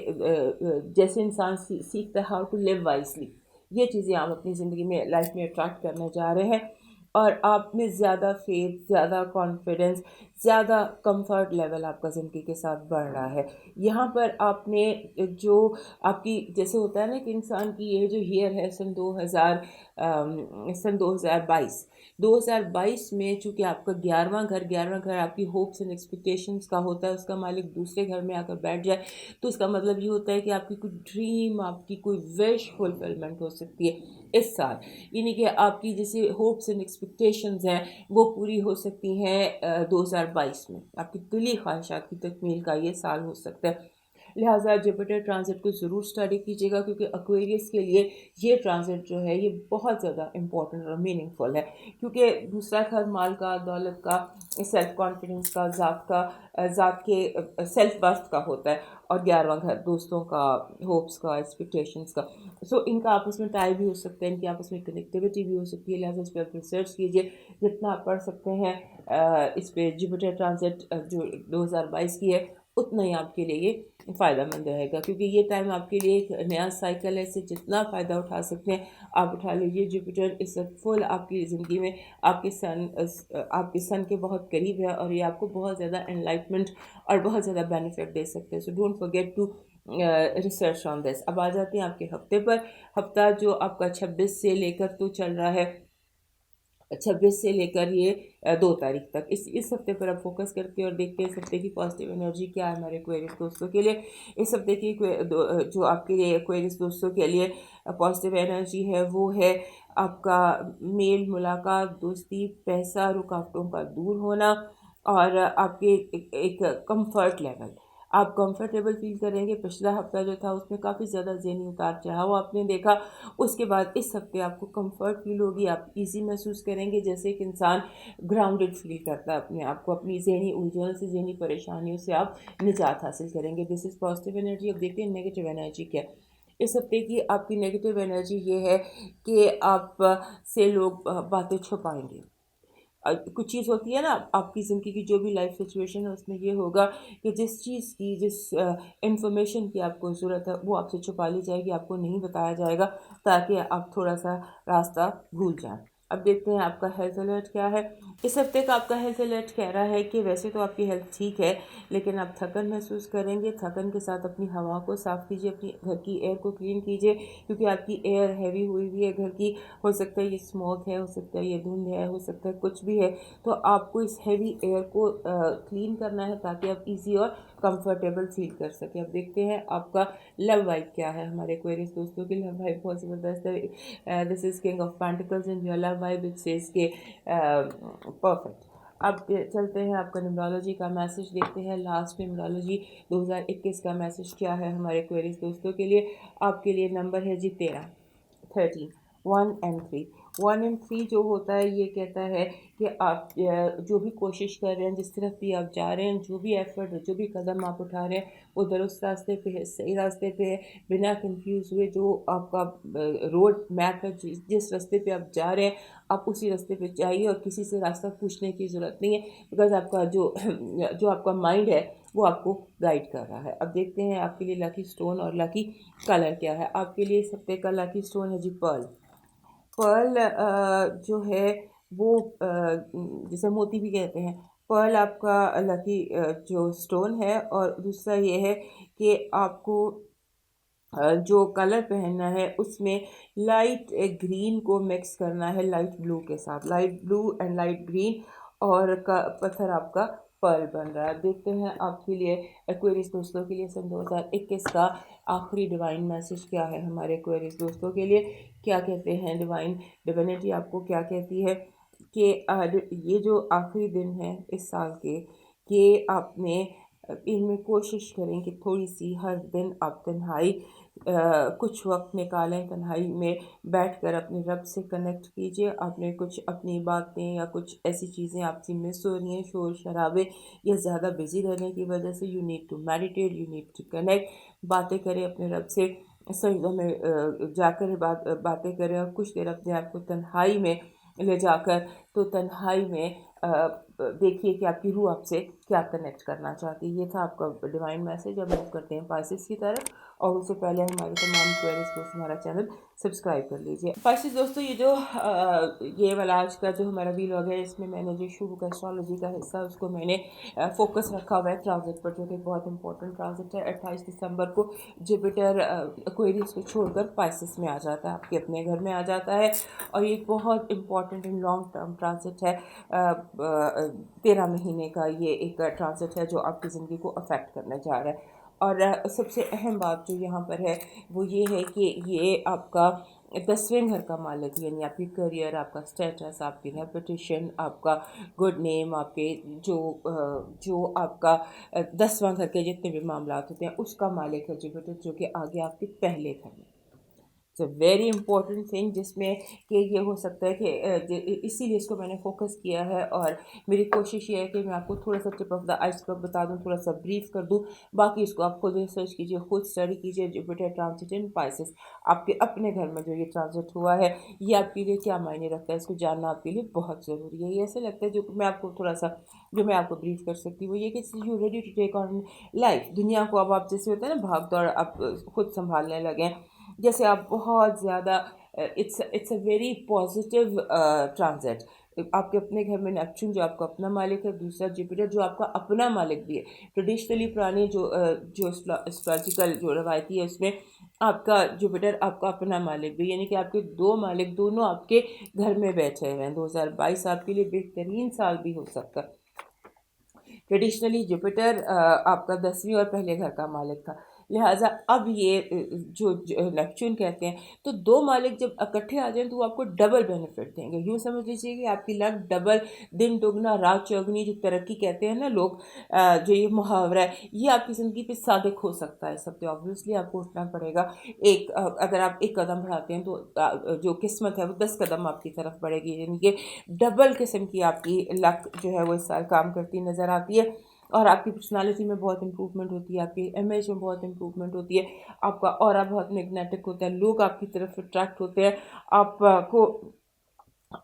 इंसान सीखता है हाउ टू लिव वाइजली, ये चीज़ें आप अपनी ज़िंदगी में लाइफ में अट्रैक्ट करने जा रहे हैं। और आप में ज़्यादा फेथ, ज़्यादा कॉन्फिडेंस, ज़्यादा कंफर्ट लेवल आपका ज़िंदगी के साथ बढ़ रहा है। यहाँ पर आपने जो आपकी, जैसे होता है ना कि इंसान की ये जो ईयर है सन 2022, 2022 में चूँकि आपका 11वां घर आपकी होप्स एंड एक्सपेक्टेशंस का होता है, उसका मालिक दूसरे घर में आकर बैठ जाए तो इसका मतलब ये होता है कि आपकी कोई ड्रीम, आपकी कोई विश फुलफिलमेंट हो सकती है इस साल। यानी कि आपकी जैसे होप्स एंड एक्सपेक्टेशंस हैं वो पूरी हो सकती हैं 2022 में। आपकी दिली ख्वाहिशात की तकमील का ये साल हो सकता है। लिहाजा जुपिटर ट्रांजिट को ज़रूर स्टडी कीजिएगा, क्योंकि एक्वेरियस के लिए ये ट्रांजिट जो है ये बहुत ज़्यादा इंपॉर्टेंट और मीनिंगफुल है, क्योंकि दूसरा घर माल का, दौलत का, सेल्फ कॉन्फिडेंस का, ज़ात के सेल्फ बस्ट का होता है, और 11वां घर दोस्तों का, होप्स का, एक्सपेक्टेशंस का। सो इनका आपस में टाई भी हो सकता है, इनकी आपस में कनेक्टिविटी भी हो सकती है। लिहाजा इस पर आप रिसर्च कीजिए जितना आप पढ़ सकते हैं। इस पर जुपिटर ट्रांजिट जो 2022 की है उतना ही आपके लिए ये फ़ायदेमंद रहेगा, क्योंकि ये टाइम आपके लिए एक नया साइकिल है। इससे जितना फ़ायदा उठा सकते हैं आप उठा लीजिए। जुपिटर इस वक्त फुल आपकी ज़िंदगी में आपके सन के बहुत करीब है, और ये आपको बहुत ज़्यादा एनलाइटमेंट और बहुत ज़्यादा बेनिफिट दे सकते हैं। So don't forget to research on this. अब आ जाते हैं आपके हफ्ते पर। हफ्ता जो आपका 26 से लेकर तो चल रहा है, 26 से लेकर ये 2 तारीख तक, इस हफ्ते पर आप फोकस करते हैं और देखते हैं इस हफ्ते की पॉजिटिव एनर्जी क्या है हमारे एक्वेरियस दोस्तों के लिए। इस हफ्ते की जो आपके लिए एक्वेरियस दोस्तों के लिए पॉजिटिव एनर्जी है वो है आपका मेल मुलाकात, दोस्ती, पैसा, रुकावटों का दूर होना, और आपके एक कंफर्ट लेवल, आप कंफर्टेबल फील करेंगे। पिछला हफ्ता जो था उसमें काफ़ी ज़्यादा ज़हनी उतार चढ़ाव आपने देखा, उसके बाद इस हफ्ते आपको कंफर्ट फील होगी, आप इजी महसूस करेंगे, जैसे एक इंसान ग्राउंडेड फील करता है अपने आप को। अपनी ज़हनी उलझनों से, ज़हनी परेशानियों से आप निजात हासिल करेंगे। This is positive energy. अब देखते हैं नेगेटिव एनर्जी क्या है। इस हफ्ते की आपकी नेगेटिव एनर्जी ये है कि आप से लोग बातें छुपाएंगे। कुछ चीज़ होती है ना आपकी ज़िंदगी की, जो भी लाइफ सिचुएशन है उसमें ये होगा कि जिस चीज़ की, जिस इंफॉर्मेशन की आपको ज़रूरत है वो आपसे छुपा ली जाएगी, आपको नहीं बताया जाएगा, ताकि आप थोड़ा सा रास्ता भूल जाएं। अब देखते हैं आपका हेल्थ अलर्ट क्या है। इस हफ्ते का आपका हेल्थ अलर्ट कह रहा है कि वैसे तो आपकी हेल्थ ठीक है, लेकिन आप थकन महसूस करेंगे। थकन के साथ अपनी हवा को साफ़ कीजिए, अपनी घर की एयर को क्लीन कीजिए, क्योंकि आपकी एयर हैवी हुई हुई है घर की। हो सकता है ये स्मोक है, हो सकता है ये धुंध है, हो सकता है कुछ भी है। तो आपको इस हैवी एयर को क्लीन करना है, ताकि आप इजी और कंफर्टेबल फील कर सकें। अब देखते हैं आपका लव वाइब क्या है। हमारे एक्वेरियस दोस्तों की लव वाइब बहुत ज़बरदस्त है। This is king of pentacles in your love vibe. It says के परफेक्ट। अब चलते हैं आपका न्यूमरोलॉजी का मैसेज देखते हैं। लास्ट न्यूमरोलॉजी 2021 का मैसेज क्या है हमारे क्वेरीज दोस्तों के लिए। आपके लिए नंबर है जी 13, 13, 1 and 3। 1 and 3 जो होता है ये कहता है कि आप जो भी कोशिश कर रहे हैं, जिस तरफ भी आप जा रहे हैं, जो भी एफर्ट, जो भी कदम आप उठा रहे हैं, वो दुरुस्त रास्ते पे है, सही रास्ते पे है, बिना कंफ्यूज हुए। जो आपका रोड मैप है, जिस रास्ते पे आप जा रहे हैं, आप उसी रास्ते पे जाइए और किसी से रास्ता पूछने की ज़रूरत नहीं है, बिकॉज आपका जो जो आपका माइंड है वो आपको गाइड कर रहा है। अब देखते हैं आपके लिए लकी स्टोन और लकी कलर क्या है। आपके लिए इस हफ्ते का लकी स्टोन है जी पर्ल। पर्ल जो है वो जिसे मोती भी कहते हैं। पर्ल आपका लकी जो स्टोन है। और दूसरा ये है कि आपको जो कलर पहनना है उसमें लाइट ग्रीन को मिक्स करना है लाइट ब्लू के साथ, light blue and light green, और का पत्थर आपका पर्ल बन रहा है। देखते हैं आपके लिए एक्वेरियस दोस्तों के लिए सन 2021 का आखिरी डिवाइन मैसेज क्या है हमारे एक्वेरियस दोस्तों के लिए। क्या कहते हैं डिविनिटी आपको क्या कहती है कि ये जो आखिरी दिन है इस साल के, ये आपने इनमें कोशिश करें कि थोड़ी सी हर दिन आप तन्हाई कुछ वक्त निकालें, तन्हाई में बैठकर अपने रब से कनेक्ट कीजिए। आपने कुछ अपनी बातें या कुछ ऐसी चीज़ें आपसे मिस हो रही हैं, शोर शराबे या ज़्यादा बिजी रहने की वजह से, you need to meditate, you need to connect. बातें करें अपने रब से, सजदों में जाकर बातें करें, और कुछ देर अपने आप को तन्हाई में ले जाकर, तो तन्हाई में देखिए कि आपकी रूह आपसे क्या कनेक्ट करना चाहती है। ये था आपका डिवाइन मैसेज। अब मूव करते हैं पाइसेस की तरफ, और उससे पहले हमारे तमाम क्वेरीज दोस्त हमारा चैनल सब्सक्राइब कर लीजिए। पाइसेस दोस्तों, ये जो ये वाला आज का जो हमारा वीलॉग है, इसमें मैंने जो शुरू का एस्ट्रोलॉजी का हिस्सा है उसको मैंने फोकस रखा हुआ है ट्रांजिट पर, जो कि बहुत इंपॉर्टेंट ट्रांजिट है। 28 दिसंबर को जुपिटर एक्वेरियस को छोड़कर पाइसेस में आ जाता है, आपके अपने घर में आ जाता है। और ये बहुत important and long term transit है। 13 महीने का ये एक ट्रांजिट है जो आपकी ज़िंदगी को अफेक्ट करने जा रहा है। और सबसे अहम बात जो यहाँ पर है वो ये है कि ये आपका 10वें घर का मालिक, यानी आपकी करियर, आपका स्टेटस, आपकी रेपुटेशन, आपका गुड नेम, आपके जो आपका 10वां घर के जितने भी मामला होते हैं उसका मालिक है जुपिटर, जो कि आगे आपके पहले घर में। It's a very important thing, जिसमें कि ये हो सकता है कि इसीलिए इसको मैंने फोकस किया है। और मेरी कोशिश ये है कि मैं आपको थोड़ा सा टिप ऑफ द आइसबर्ग बता दूं, थोड़ा सा ब्रीफ कर दूं। बाकी इसको आप खुद रिसर्च कीजिए, खुद स्टडी कीजिए। जुपिटर ट्रांजिट इन पाइसेस, आपके अपने घर में जो ये ट्रांजिट हुआ है, ये आपके लिए क्या मायने रखता है, इसको जानना आपके लिए बहुत ज़रूरी है। ये ऐसे लगता है, जो मैं आपको थोड़ा सा जो मैं आपको ब्रीफ कर सकती हूँ वो ये कि you ready to take on life. दुनिया को अब आप जैसे होता है ना, भाग दौड़, आप खुद संभालने लगे हैं। जैसे आप बहुत ज़्यादा, it's a very positive transit. आपके अपने घर में नेपच्यून जो आपका अपना मालिक है, दूसरा जुपिटर जो आपका अपना मालिक भी है। ट्रेडिशनली पुरानी जो एस्ट्रोलॉजिकल जो रवायती है उसमें आपका जुपिटर आपका अपना मालिक भी, यानी कि आपके दो मालिक दोनों आपके घर में बैठे हुए हैं। 2022 आपके लिए बेहतरीन साल भी हो सकता है। ट्रेडिशनली जुपिटर आपका 10वीं और पहले घर का मालिक था, लिहाजा अब ये जो नेपच्यून कहते हैं, तो दो मालिक जब इकट्ठे आ जाएं तो वो आपको डबल बेनिफिट देंगे। यूँ समझ लीजिए कि आपकी लक डबल, दिन दुगना रात चौगनी, जो तरक्की कहते हैं ना लोग, जो ये मुहावरा है, ये आपकी ज़िंदगी पे सादिक हो सकता है। सब ऑब्वियसली आपको उठना पड़ेगा। अगर आप एक कदम बढ़ाते हैं तो जो किस्मत है वो 10 कदम आपकी तरफ बढ़ेगी, यानी कि डबल किस्म की आपकी लक जो है वो इस साल काम करती नज़र आती है। और आपकी पर्सनालिटी में बहुत इंप्रूवमेंट होती है, आपकी इमेज में बहुत इंप्रूवमेंट होती है, आपका ऑरा बहुत मैग्नेटिक होता है, लोग आपकी तरफ अट्रैक्ट होते हैं। आपको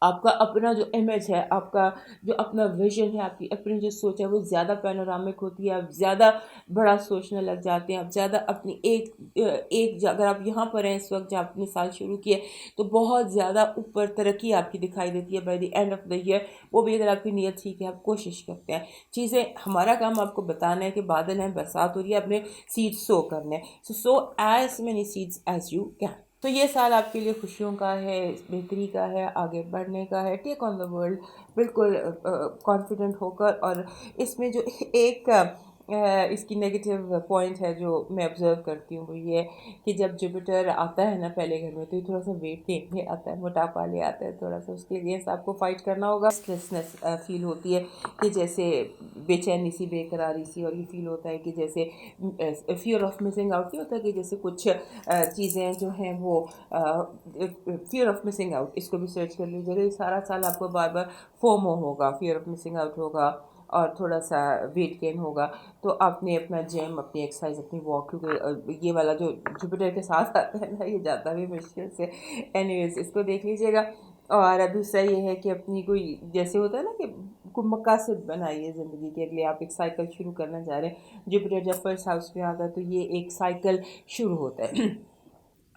आपका अपना जो इमेज है, आपका जो अपना विजन है, आपकी अपनी जो सोच है वो ज़्यादा पैनोरामिक होती है। आप ज़्यादा बड़ा सोचने लग जाते हैं। आप ज़्यादा अपनी अगर आप यहाँ पर हैं इस वक्त जब आपने साल शुरू किया, तो बहुत ज़्यादा ऊपर तरक्की आपकी दिखाई देती है by the end of the year. वो भी अगर आपकी नीयत ठीक है, आप कोशिश करते हैं। चीज़ें, हमारा काम आपको बताना है कि बादल हैं, बरसात हो रही है, अपने सीड्स सो करने हैं। So as many seeds as you can. तो ये साल आपके लिए खुशियों का है, बेहतरी का है, आगे बढ़ने का है। टेक ऑन द वर्ल्ड, बिल्कुल कॉन्फिडेंट होकर। और इसमें जो एक इसकी नेगेटिव पॉइंट है जो मैं ऑब्जर्व करती हूँ वो ये है कि जब जुपिटर आता है ना पहले घर में तो ये थोड़ा सा वेट गेन ले आता है, मोटापा ले आता है थोड़ा सा, उसके अगेंस्ट आपको फाइट करना होगा। स्ट्रेसनेस फील होती है कि जैसे बेचैनी सी, बेकरारी सी, और ये फील होता है कि जैसे फियर ऑफ मिसिंग आउट नहीं होता कि जैसे कुछ चीज़ें जो हैं वो फियर ऑफ मिसिंग आउट, इसको भी सर्च कर लीजिएगा। ये सारा साल आपको बार बार फोमो होगा, फियर ऑफ मिसिंग आउट होगा, और थोड़ा सा वेट गेन होगा। तो आपने अपना जिम, अपनी एक्सरसाइज, अपनी वॉक, क्योंकि ये वाला जो जुपिटर के साथ आता है ना ये जाता भी मुश्किल से। एनीवेज इसको देख लीजिएगा। और दूसरा ये है कि अपनी कोई जैसे होता है ना कि कोई मकासद बनाइए ज़िंदगी के लिए, आप एक साइकिल शुरू करना चाह रहे हैं। जुपिटर जब फर्स्ट हाउस में आता है तो ये एक साइकिल शुरू होता है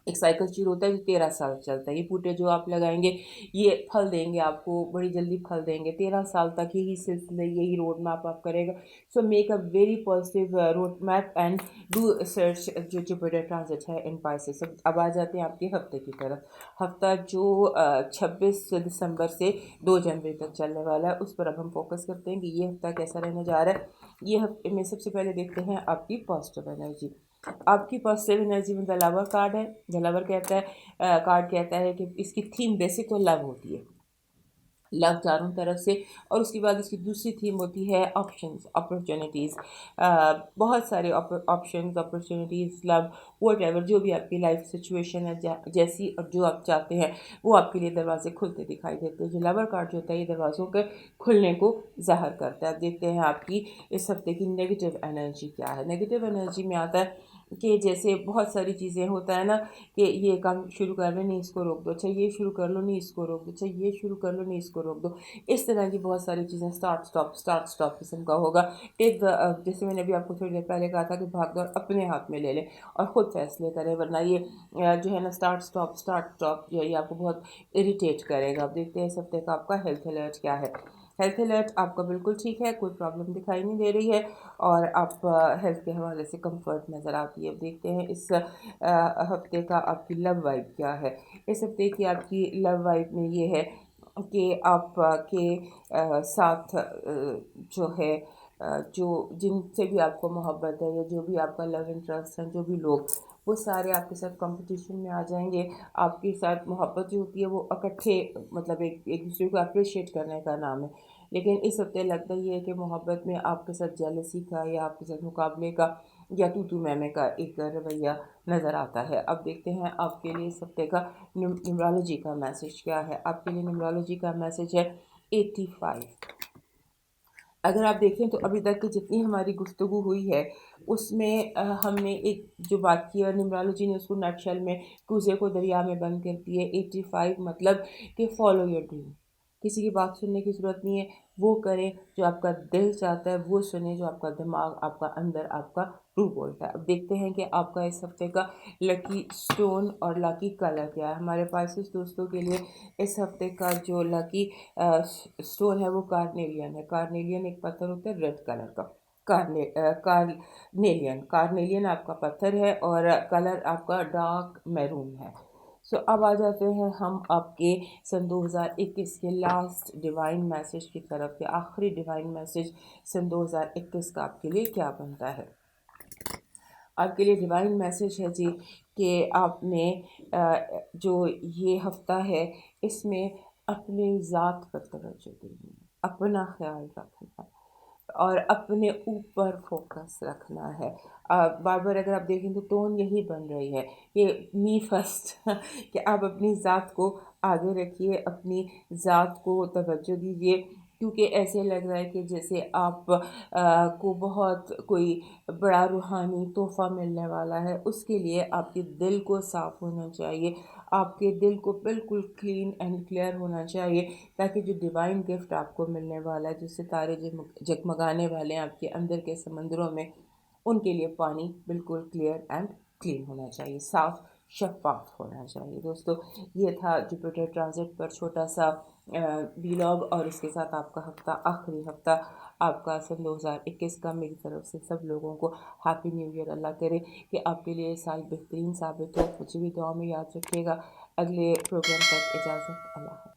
एक साइकिल शुरू होता है जो 13 साल चलता है। ये बूटे जो आप लगाएंगे ये फल देंगे, आपको बड़ी जल्दी फल देंगे। 13 साल तक यही सिलसिले, यही रोड मैप आप करेगा। So make a very positive road map and do search जो जुपिटर ट्रांजिट है इन पाइसेस। अब आ जाते हैं आपके हफ्ते की तरफ। हफ्ता जो 26 दिसंबर से 2 जनवरी तक चलने वाला है उस पर अब हम फोकस करते हैं कि ये हफ्ता कैसा रहने जा रहा है। ये हफ्ते में सबसे पहले देखते हैं आपकी पॉजिटिव एनर्जी। आपकी पॉजिटिव एनर्जी में द लवर कार्ड है। द लवर कहता है, कार्ड कहता है कि इसकी थीम बेसिक तो लव होती है, लव चारों तरफ से। और उसके बाद इसकी दूसरी थीम होती है ऑप्शंस, अपॉर्चुनिटीज़। बहुत सारे options, opportunities, love, what ever, जो भी आपकी लाइफ सिचुएशन है जैसी और जो आप चाहते हैं वो आपके लिए दरवाजे खुलते दिखाई देते हैं। जो लवर कार्ड जो होता है ये दरवाज़ों के खुलने को ज़ाहिर करता है। अब देखते हैं आपकी इस हफ्ते की नेगेटिव एनर्जी क्या है। नेगेटिव एनर्जी में आता है कि जैसे बहुत सारी चीज़ें होता है ना कि ये काम शुरू कर लो, नहीं इसको रोक दो, अच्छा ये शुरू कर लो, नहीं इसको रोक दो, अच्छा ये शुरू कर लो, नहीं इसको रोक दो। इस तरह की बहुत सारी चीज़ें स्टार्ट स्टॉप किस्म का होगा। टेक द, जैसे मैंने अभी आपको थोड़ी देर पहले कहा था कि भाग दौड़ अपने हाथ में ले लें और ख़ुद फैसले करें, वरना ये जो है ना स्टार्ट स्टॉप जो है ये आपको बहुत इरिटेट करेगा। अब देखते हैं इस हफ्ते का आपका हेल्थ अलर्ट क्या है। हेल्थ अलर्ट आपका बिल्कुल ठीक है, कोई प्रॉब्लम दिखाई नहीं दे रही है और आप हेल्थ के हवाले से कंफर्ट नज़र आती है। अब देखते हैं इस हफ्ते का आपकी लव वाइब क्या है। इस हफ्ते की आपकी लव वाइब में ये है कि आप के साथ जो है जो जिनसे भी आपको मोहब्बत है या जो भी आपका लव इंटरेस्ट है, जो भी लोग, वो सारे आपके साथ कंपटीशन में आ जाएंगे। आपके साथ मोहब्बत जो होती है वो इकट्ठे, मतलब एक दूसरे को अप्रिशिएट करने का नाम है। लेकिन इस हफ्ते लगता ही है कि मोहब्बत में आपके साथ जेलसी का या आपके साथ मुकाबले का या तू मैमे का एक रवैया नज़र आता है। अब देखते हैं आपके लिए इस हफ्ते का न्यूमरोलॉजी का मैसेज क्या है। आपके लिए न्यूमरोलॉजी का मैसेज है 85। अगर आप देखें तो अभी तक की जितनी हमारी गुफ्तगू हुई है उसमें हमने एक जो बात की है न्यूमरोलॉजी ने उसको नटशेल में कूजे को दरिया में बंद कर दिए। 85 मतलब कि फॉलो योर ड्रीम। किसी की बात सुनने की ज़रूरत नहीं है, वो करें जो आपका दिल चाहता है, वो सुने जो आपका दिमाग, आपका अंदर, आपका रूह बोलता है। अब देखते हैं कि आपका इस हफ्ते का लकी स्टोन और लकी कलर क्या है। हमारे पास इस दोस्तों के लिए इस हफ्ते का जो लकी स्टोन है वो कार्नेलियन है। कार्नेलियन एक पत्थर होता है रेड कलर का। कार्नेलियन, कार्नेलियन आपका पत्थर है और कलर आपका डार्क मैरून है। सो अब आ जाते हैं हम आपके सन 2021 के लास्ट डिवाइन मैसेज की तरफ के। आखिरी डिवाइन मैसेज सन 2021 का आपके लिए क्या बनता है। आपके लिए डिवाइन मैसेज है जी कि आपने जो ये हफ्ता है इसमें अपनी ज़ात पर तवज्जो देनी है, अपना ख्याल रखना है और अपने ऊपर फोकस रखना है। बार बार अगर आप देखें तो टोन यही बन रही है कि मी फर्स्ट कि आप अपनी ज़ात को आगे रखिए, अपनी ज़ात को तवज्जो दीजिए, क्योंकि ऐसे लग रहा है कि जैसे आप को बहुत कोई बड़ा रूहानी तोहफ़ा मिलने वाला है। उसके लिए आपके दिल को साफ़ होना चाहिए, आपके दिल को बिल्कुल क्लीन एंड क्लियर होना चाहिए, ताकि जो डिवाइन गिफ्ट आपको मिलने वाला है, जो सितारे जगमगाने वाले हैं आपके अंदर के समंदरों में, उनके लिए पानी बिल्कुल क्लियर एंड क्लीन होना चाहिए, साफ़ शफाफ होना चाहिए। दोस्तों ये था जुपिटर ट्रांजिट पर छोटा सा व्लॉग और इसके साथ आपका हफ्ता, आखिरी हफ्ता आपका सन 2021 का मेरी तरफ से सब लोगों को हैप्पी न्यू ईयर। अल्लाह करे कि आपके लिए साल बेहतरीन साबित हो। मुझे भी दुआ में याद रखिएगा। अगले प्रोग्राम तक इजाज़त, अल्लाह।